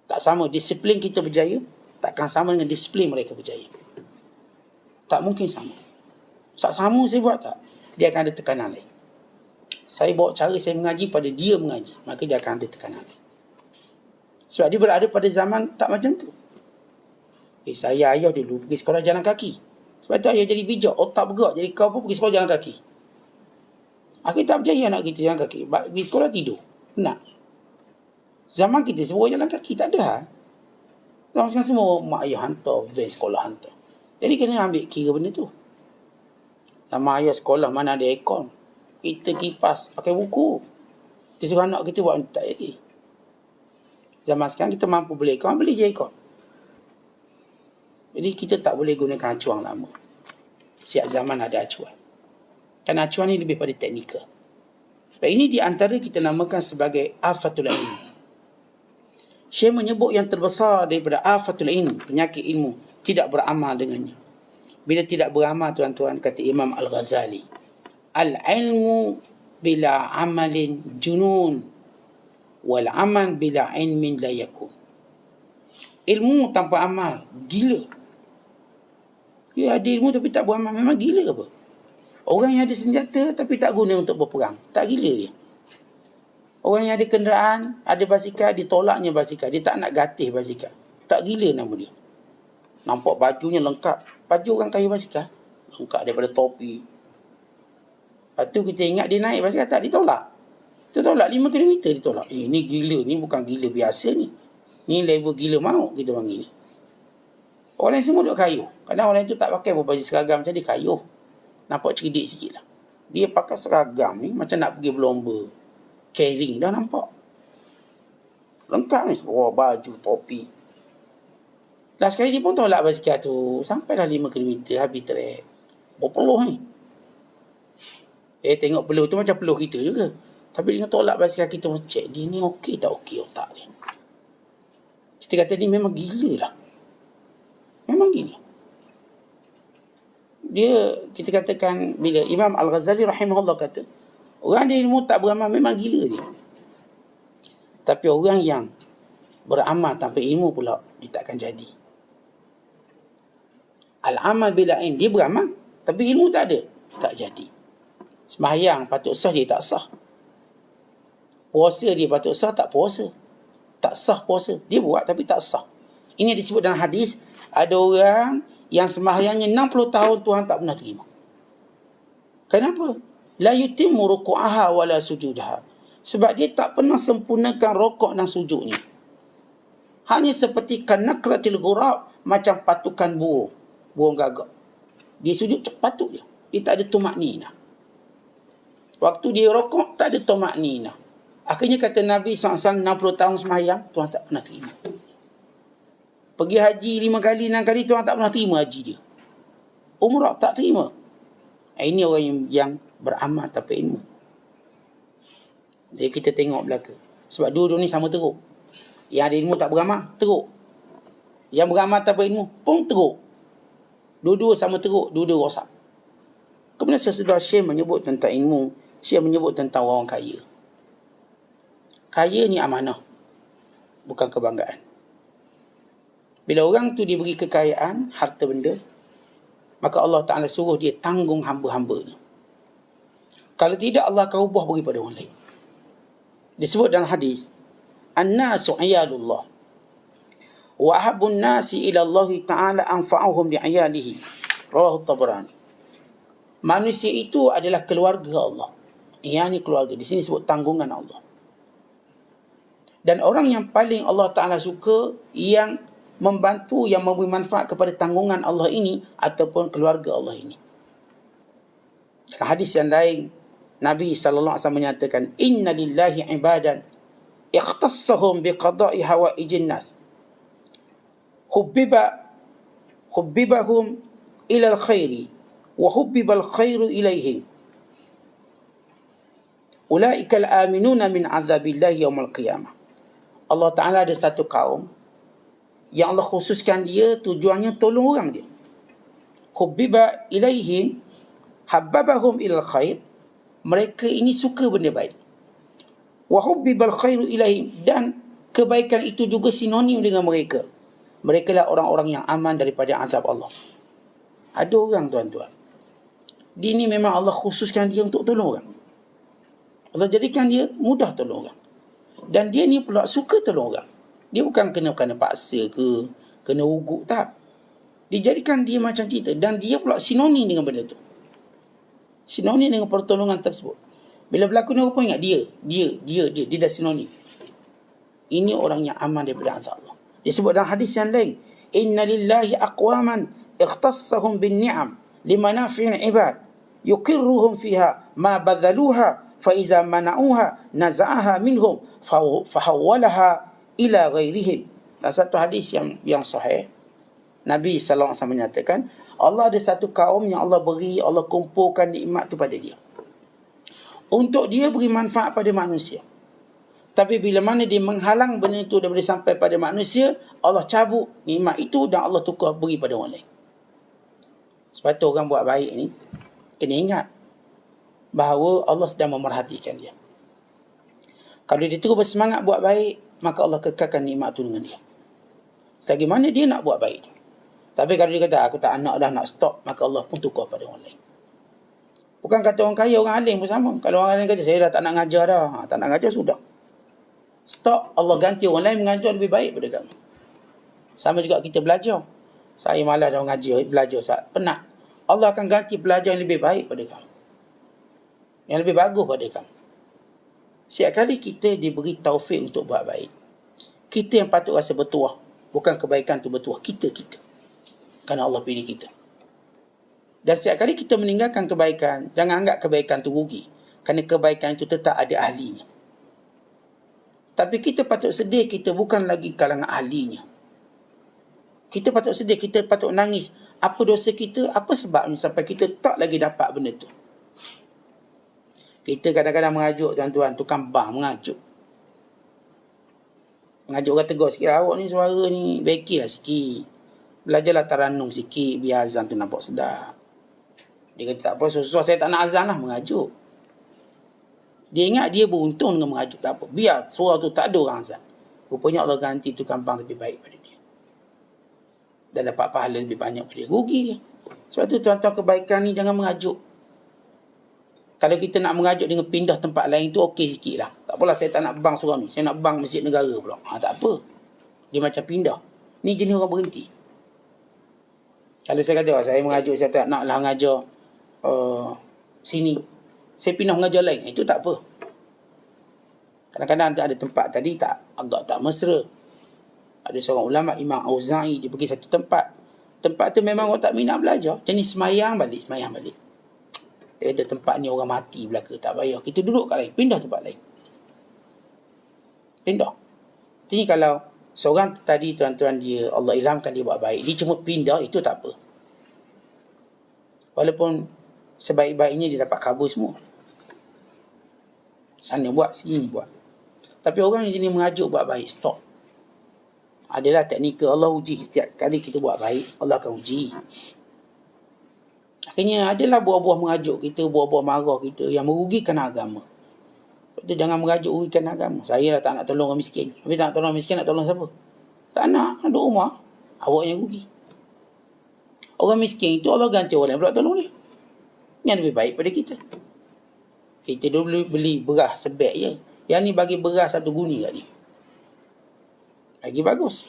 Tak sama, disiplin kita berjaya, takkan sama dengan disiplin mereka berjaya. Tak mungkin sama. Sama saya buat tak? Dia akan ada tekanan lain. Saya bawa cara saya mengaji pada dia mengaji. Maka dia akan ada tekanan lain. Sebab dia berada pada zaman tak macam tu. Saya ayah dulu pergi sekolah jalan kaki. Sebab tu ayah jadi bijak, otak bergerak. Jadi kau pun pergi sekolah jalan kaki. Akhirnya tak berjaya anak kita jalan kaki. Pergi sekolah tidur. Penat. Zaman kita semua jalan kaki, tak ada hal. Zaman sekarang semua mak ayah hantar, van sekolah hantar. Jadi kena ambil kira benda tu. Zaman ayah sekolah mana ada aircon. Kita kipas, pakai buku. Kita suruh anak kita buat tak jadi. Zaman sekarang kita mampu beli aircon, beli je aircon. Jadi kita tak boleh gunakan acuan lama. Setiap zaman ada acuan. Kan acuan ni lebih pada teknikal. Dan ini di antara kita namakan sebagai afatul ilm. Syekh menyebut yang terbesar daripada afatul ilm, penyakit ilmu, tidak beramal dengannya. Bila tidak beramal, tuan-tuan, kata Imam Al-Ghazali, al-ilmu bila amalin junun, wal amal bila ilmin la yakun. Ilmu tanpa amal, gila. Dia ada ilmu tapi tak beramal, memang gila apa? Orang yang ada senjata tapi tak guna untuk berperang, tak gila dia. Orang yang ada kenderaan, ada basikal, ditolaknya basikal. Dia tak nak gatih basikal. Tak gila nama dia. Nampak bajunya lengkap. Baju orang kaya basikal, lengkap daripada topi. Lepas tu kita ingat dia naik basikal, tak, ditolak. Ditolak 5 km ditolak. Ni gila, ni bukan gila biasa ni. Ni level gila maut kita panggil ni. Orang yang semua duduk kayuh. Kadang orang itu tak pakai baju seragam macam dia kayuh. Nampak cerdik sikit lah. Dia pakai seragam ni macam nak pergi berlomba. Carrying dah nampak. Lengkap ni. Baju, topi. Last kali dia pun tolak basikal tu. Sampailah 5 km habis trek. Berpeluh ni. Tengok peluh tu macam peluh kita juga. Tapi dengan tolak basikal kita pun cek. Dia ni okey tak okey otak dia. Kita kata ni memang gila lah. Memang gila. Dia, kita katakan, bila Imam Al-Ghazali rahimahullah kata, orang dia ilmu tak beramal, memang gila dia. Tapi orang yang beramal tanpa ilmu pula, dia takkan jadi. Al-amal bila ilm, dia beramal, tapi ilmu tak ada, tak jadi. Sembahyang patut sah, dia tak sah. Puasa dia patut sah, tak puasa. Tak sah puasa. Dia buat tapi tak sah. Ini disebut dalam hadis, ada orang yang sembahyangnya 60 tahun Tuhan tak pernah terima. Kenapa? La yutimmu ruku'aha wala sujudaha. Sebab dia tak pernah sempurnakan rokok dan sujudnya. Hanya seperti kanaklatil ghurab, macam patukan burung gagak. Dia sujud patut je. Dia tak ada tumakninah. Waktu dia rokok tak ada tumakninah. Akhirnya kata Nabi SAW, 60 tahun sembahyang Tuhan tak pernah terima. Pergi haji 5 kali, 6 kali, Tuhan tak pernah terima haji dia. umrah tak terima. Ini orang yang beramal tanpa ilmu. Jadi kita tengok belaka. Sebab dua-dua ni sama teruk. Yang ada ilmu tak beramal, teruk. Yang beramal tanpa ilmu pun teruk. Dua-dua sama teruk, dua-dua rosak. Kemudian sesudah Syekh menyebut tentang ilmu, Syekh menyebut tentang orang kaya. Kaya ni amanah, bukan kebanggaan. Bila orang tu diberi kekayaan, harta benda, maka Allah Ta'ala suruh dia tanggung hamba-hambanya. Kalau tidak, Allah akan ubah bagi pada orang lain. Disebut dalam hadis, An-nasu ayalullah, wa ahabbun nasi ila Allah Ta'ala anfa'uhum li'ayalihi. Rawahu Tabrani. Manusia itu adalah keluarga Allah. Ini keluarga. Di sini sebut tanggungan Allah. Dan orang yang paling Allah Ta'ala suka, yang membantu, yang memberi manfaat kepada tanggungan Allah ini, ataupun keluarga Allah ini. Dalam hadis yang lain, Nabi SAW menyatakan, Inna lillahi ibadan, ikhtassahum biqada'i hawaijin nas. Hubbibahum ilal khairi, wa hubbibal khairu ilaihim. Ulaikal aminuna min azabillahi yawmal qiyamah. Allah Ta'ala ada satu kaum yang Allah khususkan dia, tujuannya tolong orang dia. Hubbiba ilaihim, habbabahum ilal khair. Mereka ini suka benda baik. Wa hubbibal khairu ilaihim, dan kebaikan itu juga sinonim dengan mereka. Mereka lah orang-orang yang aman daripada azab Allah. Ada orang, tuan-tuan, dia ni memang Allah khususkan dia untuk tolong orang. Allah jadikan dia mudah tolong orang. Dan dia ni pula suka tolong orang. Dia bukan kena paksa ke, kena ugut, tak. Dijadikan dia macam kita. Dan dia pula sinonim dengan benda tu. Sinonim dengan pertolongan tersebut. Bila berlaku ni, apa ingat? Dia dah sinonim. Ini orang yang aman daripada azab Allah. Dia sebut dalam hadis yang lain, Inna lillahi aqwaman ikhtassahum bin ni'am limanafi'in ibad yuqirruhum fiha ma badhaluha fa iza mana'uha naza'aha minhum fahawwalaha ila ghairihim. Dalam satu hadis yang sahih, Nabi SAW menyatakan, Allah ada satu kaum yang Allah beri, Allah kumpulkan nikmat tu pada dia, untuk dia beri manfaat pada manusia. Tapi bila mana dia menghalang benda itu daripada sampai pada manusia, Allah cabut nikmat itu dan Allah tukar beri pada orang lain. Sebab tu orang buat baik ni, kena ingat bahawa Allah sedang memerhatikan dia. Kalau dia terus bersemangat buat baik, maka Allah kekalkan nikmat tu dengan dia. Selagi mana dia nak buat baik. Tapi kalau dia kata, aku tak nak dah, nak stop, maka Allah pun tukar pada orang lain. Bukan kata orang kaya, orang alim pun sama. Kalau orang alim kata, saya dah tak nak ngajar dah. Tak nak ngajar, sudah. Stop, Allah ganti orang lain mengajar lebih baik pada kamu. Sama juga kita belajar. Saya malas dah ngajar, belajar, penat. Allah akan ganti pelajar yang lebih baik pada kamu, yang lebih bagus pada kamu. Setiap kali kita diberi taufik untuk buat baik, kita yang patut rasa bertuah. Bukan kebaikan tu bertuah, kita. Kerana Allah pilih kita. Dan setiap kali kita meninggalkan kebaikan, jangan anggap kebaikan tu rugi. Kerana kebaikan itu tetap ada ahlinya. Tapi kita patut sedih, kita bukan lagi kalangan ahlinya. Kita patut sedih, kita patut nangis. Apa dosa kita, apa sebabnya sampai kita tak lagi dapat benda tu. Kita kadang-kadang mengajuk, tuan-tuan, tukang bah mengajuk. Mengajuk orang tegur sikit, awak ni suara ni baikilah sikit. Belajarlah taranum sikit, biar azan tu nampak sedap. Dia kata, tak apa, susah saya tak nak azan lah, mengajuk. Dia ingat dia beruntung dengan mengajuk, tak apa. Biar suara tu tak ada orang azan. Rupanya Allah ganti tu kampang lebih baik pada dia. Dan dapat pahala lebih banyak pada dia. Rugi dia. Sebab tu tuan-tuan, kebaikan ni jangan mengajuk. Kalau kita nak mengajuk dengan pindah tempat lain tu okey sikit lah. Tak apalah, saya tak nak bang surau ni. Saya nak bang masjid negara pula. Tak apa. Dia macam pindah. Ni jenis orang berhenti. Kalau saya kata, saya mengajuk, saya tak nak lah mengajar sini, saya pindah mengajar lain, itu tak apa. Kadang-kadang ada tempat tadi agak tak mesra. Ada seorang ulama, Imam Auza'i, dia pergi satu tempat. Tempat tu memang orang tak minat belajar. Jadi semayang balik. Dia kata, tempat ni orang mati belaka, tak payah. Kita duduk kat lain, pindah tempat lain. Pindah. Jadi kalau seorang tadi, tuan-tuan, dia Allah ilhamkan dia buat baik, dia cuma pindah, itu tak apa. Walaupun sebaik-baiknya dia dapat cover semua. Sana buat, sini buat. Tapi orang yang jenis mengajuk buat baik, stop. Adalah teknikal Allah uji. Setiap kali kita buat baik, Allah akan uji. Akhirnya adalah buah-buah mengajuk kita, buah-buah marah kita yang merugikan agama. Sebab tu jangan mengajuk merugikan agama. Saya lah tak nak tolong orang miskin. Tapi tak nak tolong orang miskin, nak tolong siapa? Tak nak duduk rumah. Awak yang rugi. Orang miskin itu Allah ganti orang yang pula tolong dia. Yang lebih baik pada kita. Kita dulu beli beras sebeg je. Yang ni bagi beras 1 guni kat dia. Lagi bagus.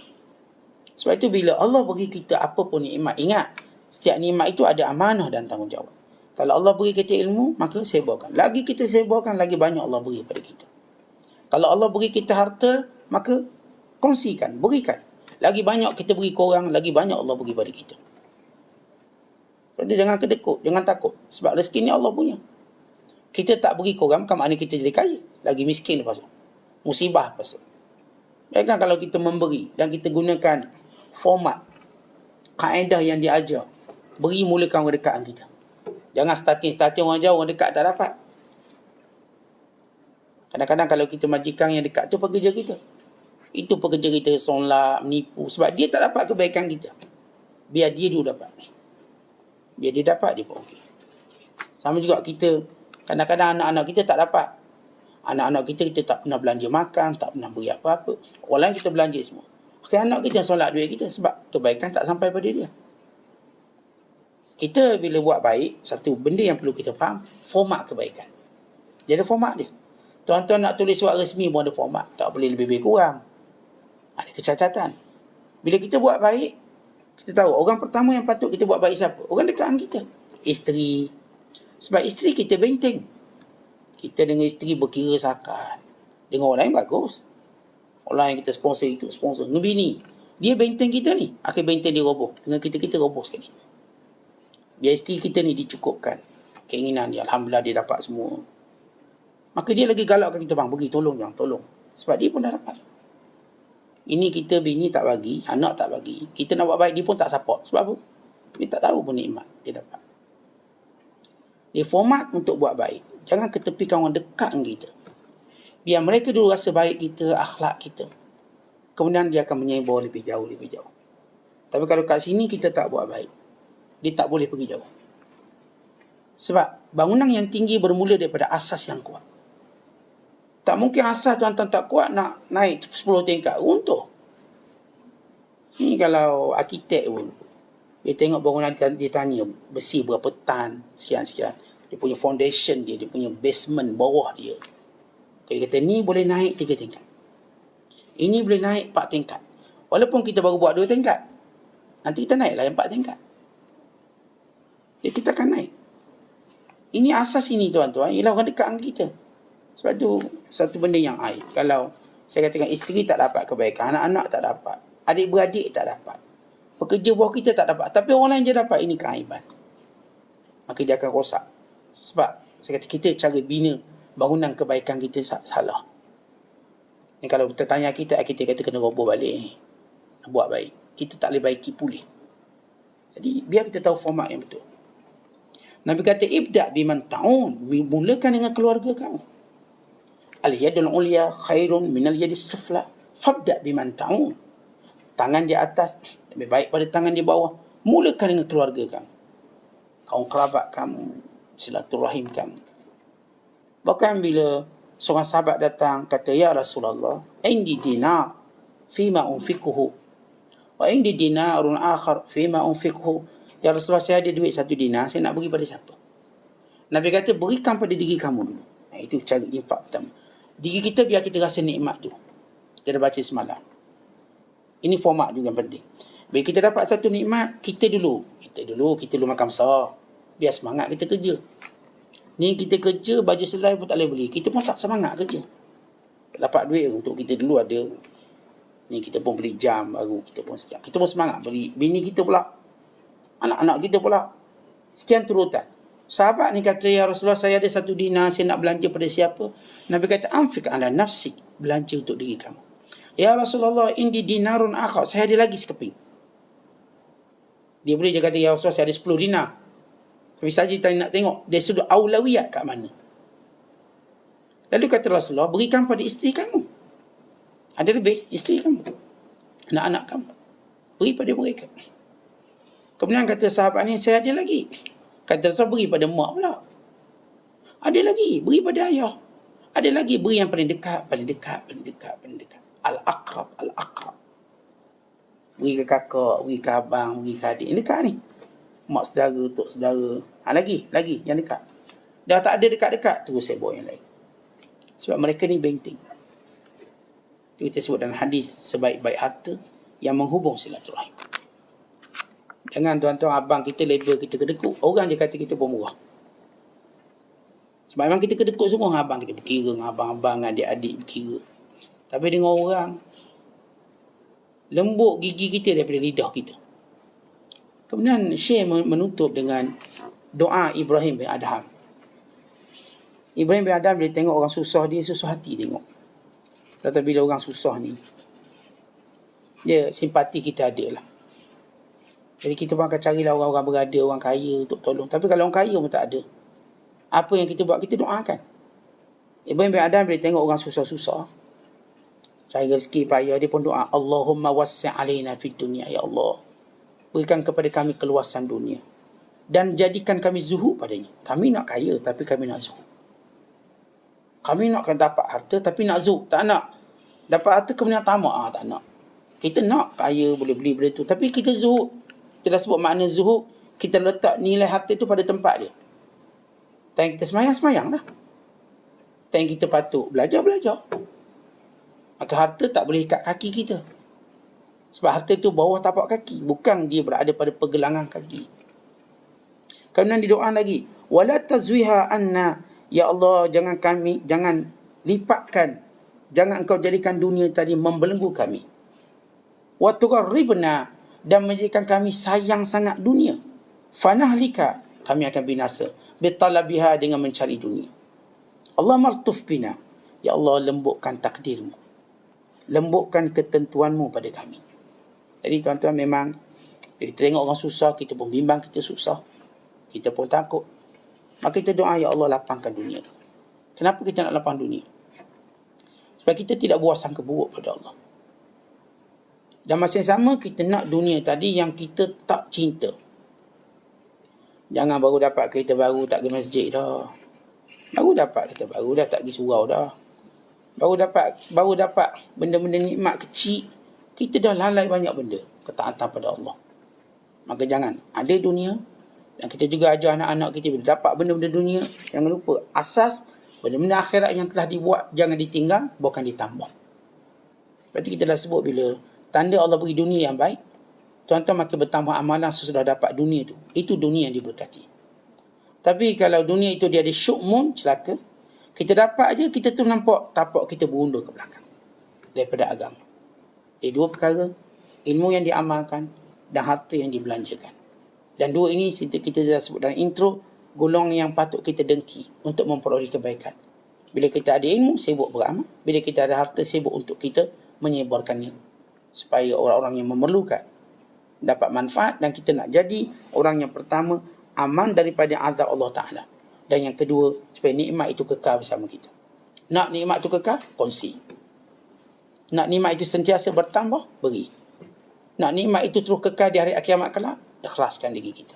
Sebab itu bila Allah bagi kita apa pun nikmat, ingat, setiap nikmat itu ada amanah dan tanggungjawab. Kalau Allah beri kita ilmu, maka sebarkan. Lagi kita sebarkan, lagi banyak Allah beri pada kita. Kalau Allah beri kita harta, maka kongsikan, berikan. Lagi banyak kita beri korang, lagi banyak Allah beri pada kita. Sebab itu jangan kedekut, jangan takut. Sebab rezeki ni Allah punya. Kita tak beri korang, bukan maknanya kita jadi kaya. Lagi miskin lepas tu. Musibah lepas tu. Kan kalau kita memberi dan kita gunakan format, kaedah yang diajar, beri mulakan orang dekat kita. Jangan starting orang jauh, orang dekat tak dapat. Kadang-kadang kalau kita majikan yang dekat tu pekerja kita. Itu pekerja kita solat, menipu. Sebab dia tak dapat kebaikan kita. Biar dia dulu dapat. Biar dia dapat, dia pun okey. Sama juga kita, kadang-kadang anak-anak kita tak dapat. Anak-anak kita tak pernah belanja makan, tak pernah beri apa-apa. Orang lain kita belanja semua. Akhirnya anak kita solat duit kita sebab kebaikan tak sampai pada dia. Kita bila buat baik, satu benda yang perlu kita faham, format kebaikan. Dia ada format dia. Tuan-tuan nak tulis surat resmi pun ada format. Tak boleh lebih kurang. Ada kecacatan. Bila kita buat baik, kita tahu orang pertama yang patut kita buat baik siapa? Orang dekat kita. Isteri. Sebab isteri kita benteng. Kita dengan isteri berkira sakan. Dengan orang lain bagus. Orang yang kita sponsor itu, sponsor. Dengan bini. Dia benteng kita ni. Akhir benteng dia roboh. Dengan kita roboh sekali. Biar isteri kita ni dicukupkan. Keinginan dia. Alhamdulillah dia dapat semua. Maka dia lagi galakkan kita, bang, bagi tolong jangan tolong. Sebab dia pun dah dapat. Ini kita bini tak bagi, anak tak bagi. Kita nak buat baik, dia pun tak support. Sebab apa? Dia tak tahu pun nikmat dia dapat. Dia format untuk buat baik. Jangan ketepikan orang dekat dengan kita. Biar mereka dulu rasa baik kita, akhlak kita. Kemudian dia akan menyebor lebih jauh. Tapi kalau kat sini kita tak buat baik, dia tak boleh pergi jauh. Sebab bangunan yang tinggi bermula daripada asas yang kuat. Tak mungkin asas tuan-tuan tak kuat nak naik 10 tingkat. Runtuh. Ni kalau arkitek pun, dia tengok bangunan dia tanya besi berapa tan, sekian-sekian. Dia punya foundation dia punya basement bawah dia. Dia kata ni boleh naik 3 tingkat. Ini boleh naik 4 tingkat. Walaupun kita baru buat 2 tingkat. Nanti kita naiklah yang 4 tingkat. Jadi kita akan naik. Ini asas ini tuan-tuan, ialah orang dekat dengan kita. Sebab tu satu benda yang aib. Kalau saya katakan isteri tak dapat kebaikan, anak-anak tak dapat, adik-beradik tak dapat, pekerja bawah kita tak dapat, tapi orang lain je dapat, ini keaiban. Maka dia akan rosak. Sebab saya kata kita cara bina bangunan kebaikan kita salah. Ni kalau kita tanya kita kata kena roboh balik ni. Nak buat baik. Kita tak boleh baiki pulih. Jadi biar kita tahu format yang betul. Nabi kata ibda' biman ta'un. Mulakan dengan keluarga kamu. Al-yadul ulya khairun minal yadis sufla. Fabda' biman ta'un. Tangan di atas lebih baik pada tangan di bawah. Mulakan dengan keluarga kamu. Kaum kerabat kamu. Silaturahim kamu. Bahkan bila seorang sahabat datang kata, ya Rasulullah, indi dinar fima unfikuhu wa indi dinarun akhar fima unfikuhu. Ya Rasulullah, saya ada duit 1 dinar, saya nak bagi pada siapa? Nabi kata, berikan pada diri kamu dulu. Itu cara infak pertama. Diri kita biar kita rasa nikmat tu. Kita dah baca semalam. Ini format juga yang penting. Bila kita dapat satu nikmat, kita dulu makan besar. Biar semangat kita kerja. Ni kita kerja, baju selai pun tak boleh beli. Kita pun tak semangat kerja. Dapat duit untuk kita dulu ada. Ni kita pun beli jam baru. Kita pun semangat beli. Bini kita pula. Anak-anak kita pula. Sekian turutan. Sahabat ni kata, ya Rasulullah, saya ada 1 dinar. Saya nak belanja pada siapa? Nabi kata, anfik ala nafsik. Belanja untuk diri kamu. Ya Rasulullah, indi dinarun akhar. Saya ada lagi sekeping. Dia boleh je kata, ya Rasulullah, saya ada 10 dinar. Tapi saja kita nak tengok dari sudut aulawiyat kat mana. Lalu kata Rasulullah, berikan pada isteri kamu. Ada lebih isteri kamu, anak-anak kamu, beri pada mereka. Kemudian kata sahabat ni, saya ada lagi. Kata Rasulullah, beri pada mak pula. Ada lagi, beri pada ayah. Ada lagi, beri yang paling dekat, paling dekat, paling dekat, paling dekat. Al-aqrab, al-aqrab. Beri ke kakak, beri ke abang, beri ke adik. Yang dekat ni. Mak saudara, tok saudara. Lagi yang dekat. Dah tak ada dekat-dekat, terus saya bawa yang lain. Sebab mereka ni benteng. Itu kita sebut dalam hadis, sebaik-baik harta yang menghubung silaturahim. Jangan tuan-tuan abang kita label kita kedekut. Orang je kata kita pemurah. Sebab memang kita kedekut semua dengan abang kita. Berkira dengan abang-abang, dengan adik-adik berkira. Tapi dengan orang, lembut gigi kita daripada lidah kita. Kemudian Syekh menutup dengan doa Ibrahim bin Adham. Ibrahim bin Adham, dia tengok orang susah, dia susah hati tengok. Tetapi bila orang susah ni, dia simpati kita ada lah. Jadi kita pun akan carilah orang-orang berada, orang kaya untuk tolong. Tapi kalau orang kaya pun tak ada, apa yang kita buat? Kita doakan. Ibrahim bin Adham, dia tengok orang susah-susah, cari rezeki payah, dia pun doa, Allahumma wassi' alaina fid dunya, ya Allah, berikan kepada kami keluasan dunia dan jadikan kami zuhud padanya. Kami nak kaya tapi kami nak zuhud. Kami nak dapat harta tapi nak zuhud. Tak nak dapat harta kemudian tamak. Tak nak. Kita nak kaya, boleh beli benda tu, tapi kita zuhud. Kita dah sebut makna zuhud, kita letak nilai harta tu pada tempat dia. Time kita semayang lah. Time kita patut belajar. Maka harta tak boleh ikat kaki kita. Sebab harta tu bawah tapak kaki, bukan dia berada pada pergelangan kaki. Kemudian didoa lagi, wala tazwiha anna, ya Allah, jangan lipatkan, jangan engkau jadikan dunia tadi membelenggu kami. Wa tugharribna, dan menjadikan kami sayang sangat dunia. Fanahlika, kami akan binasa. Bitalabiha, dengan mencari dunia. Allah maltuf bina, ya Allah, lembutkan takdirmu, lembutkan ketentuanmu pada kami. Jadi tuan-tuan, memang kita tengok orang susah, kita pun bimbang kita susah, kita pun takut. Maka kita doa, ya Allah, lapangkan dunia. Kenapa kita nak lapang dunia? Sebab kita tidak buat sangka buruk pada Allah. Dan masa yang sama, kita nak dunia tadi yang kita tak cinta. Jangan baru dapat kereta baru tak pergi masjid dah. Baru dapat kereta baru dah tak pergi surau dah. Baru dapat benda-benda nikmat kecil, kita dah lalai banyak benda ketaatan pada Allah. Maka jangan ada dunia. Dan kita juga ajar anak-anak kita, bila dapat benda-benda dunia, jangan lupa asas benda-benda akhirat yang telah dibuat jangan ditinggal, bukan ditambah. Berarti kita dah sebut, bila tanda Allah beri dunia yang baik, tuan-tuan makin bertambah amalan sesudah dapat dunia tu. Itu dunia yang diberkati. Tapi kalau dunia itu dia ada syukmun, celaka. Kita dapat aja, kita tu nampak tapak kita berundur ke belakang daripada agama. Dua perkara, ilmu yang diamalkan dan harta yang dibelanjakan. Dan dua ini kita dah sebut dalam intro, golongan yang patut kita dengki untuk memperoleh kebaikan. Bila kita ada ilmu, sibuk beramal. Bila kita ada harta, sibuk untuk kita menyebarkannya, supaya orang-orang yang memerlukan dapat manfaat. Dan kita nak jadi orang yang pertama, aman daripada azab Allah Ta'ala. Dan yang kedua, supaya nikmat itu kekal bersama kita. Nak nikmat itu kekal, kongsi. Nak nikmat itu sentiasa bertambah, beri. Nak nikmat itu terus kekal di hari kiamat kelak, ikhlaskan diri kita.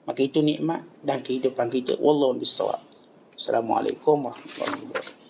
Maka itu nikmat dan kehidupan kita. Wallahu bissawab. Assalamualaikum warahmatullahi wabarakatuh.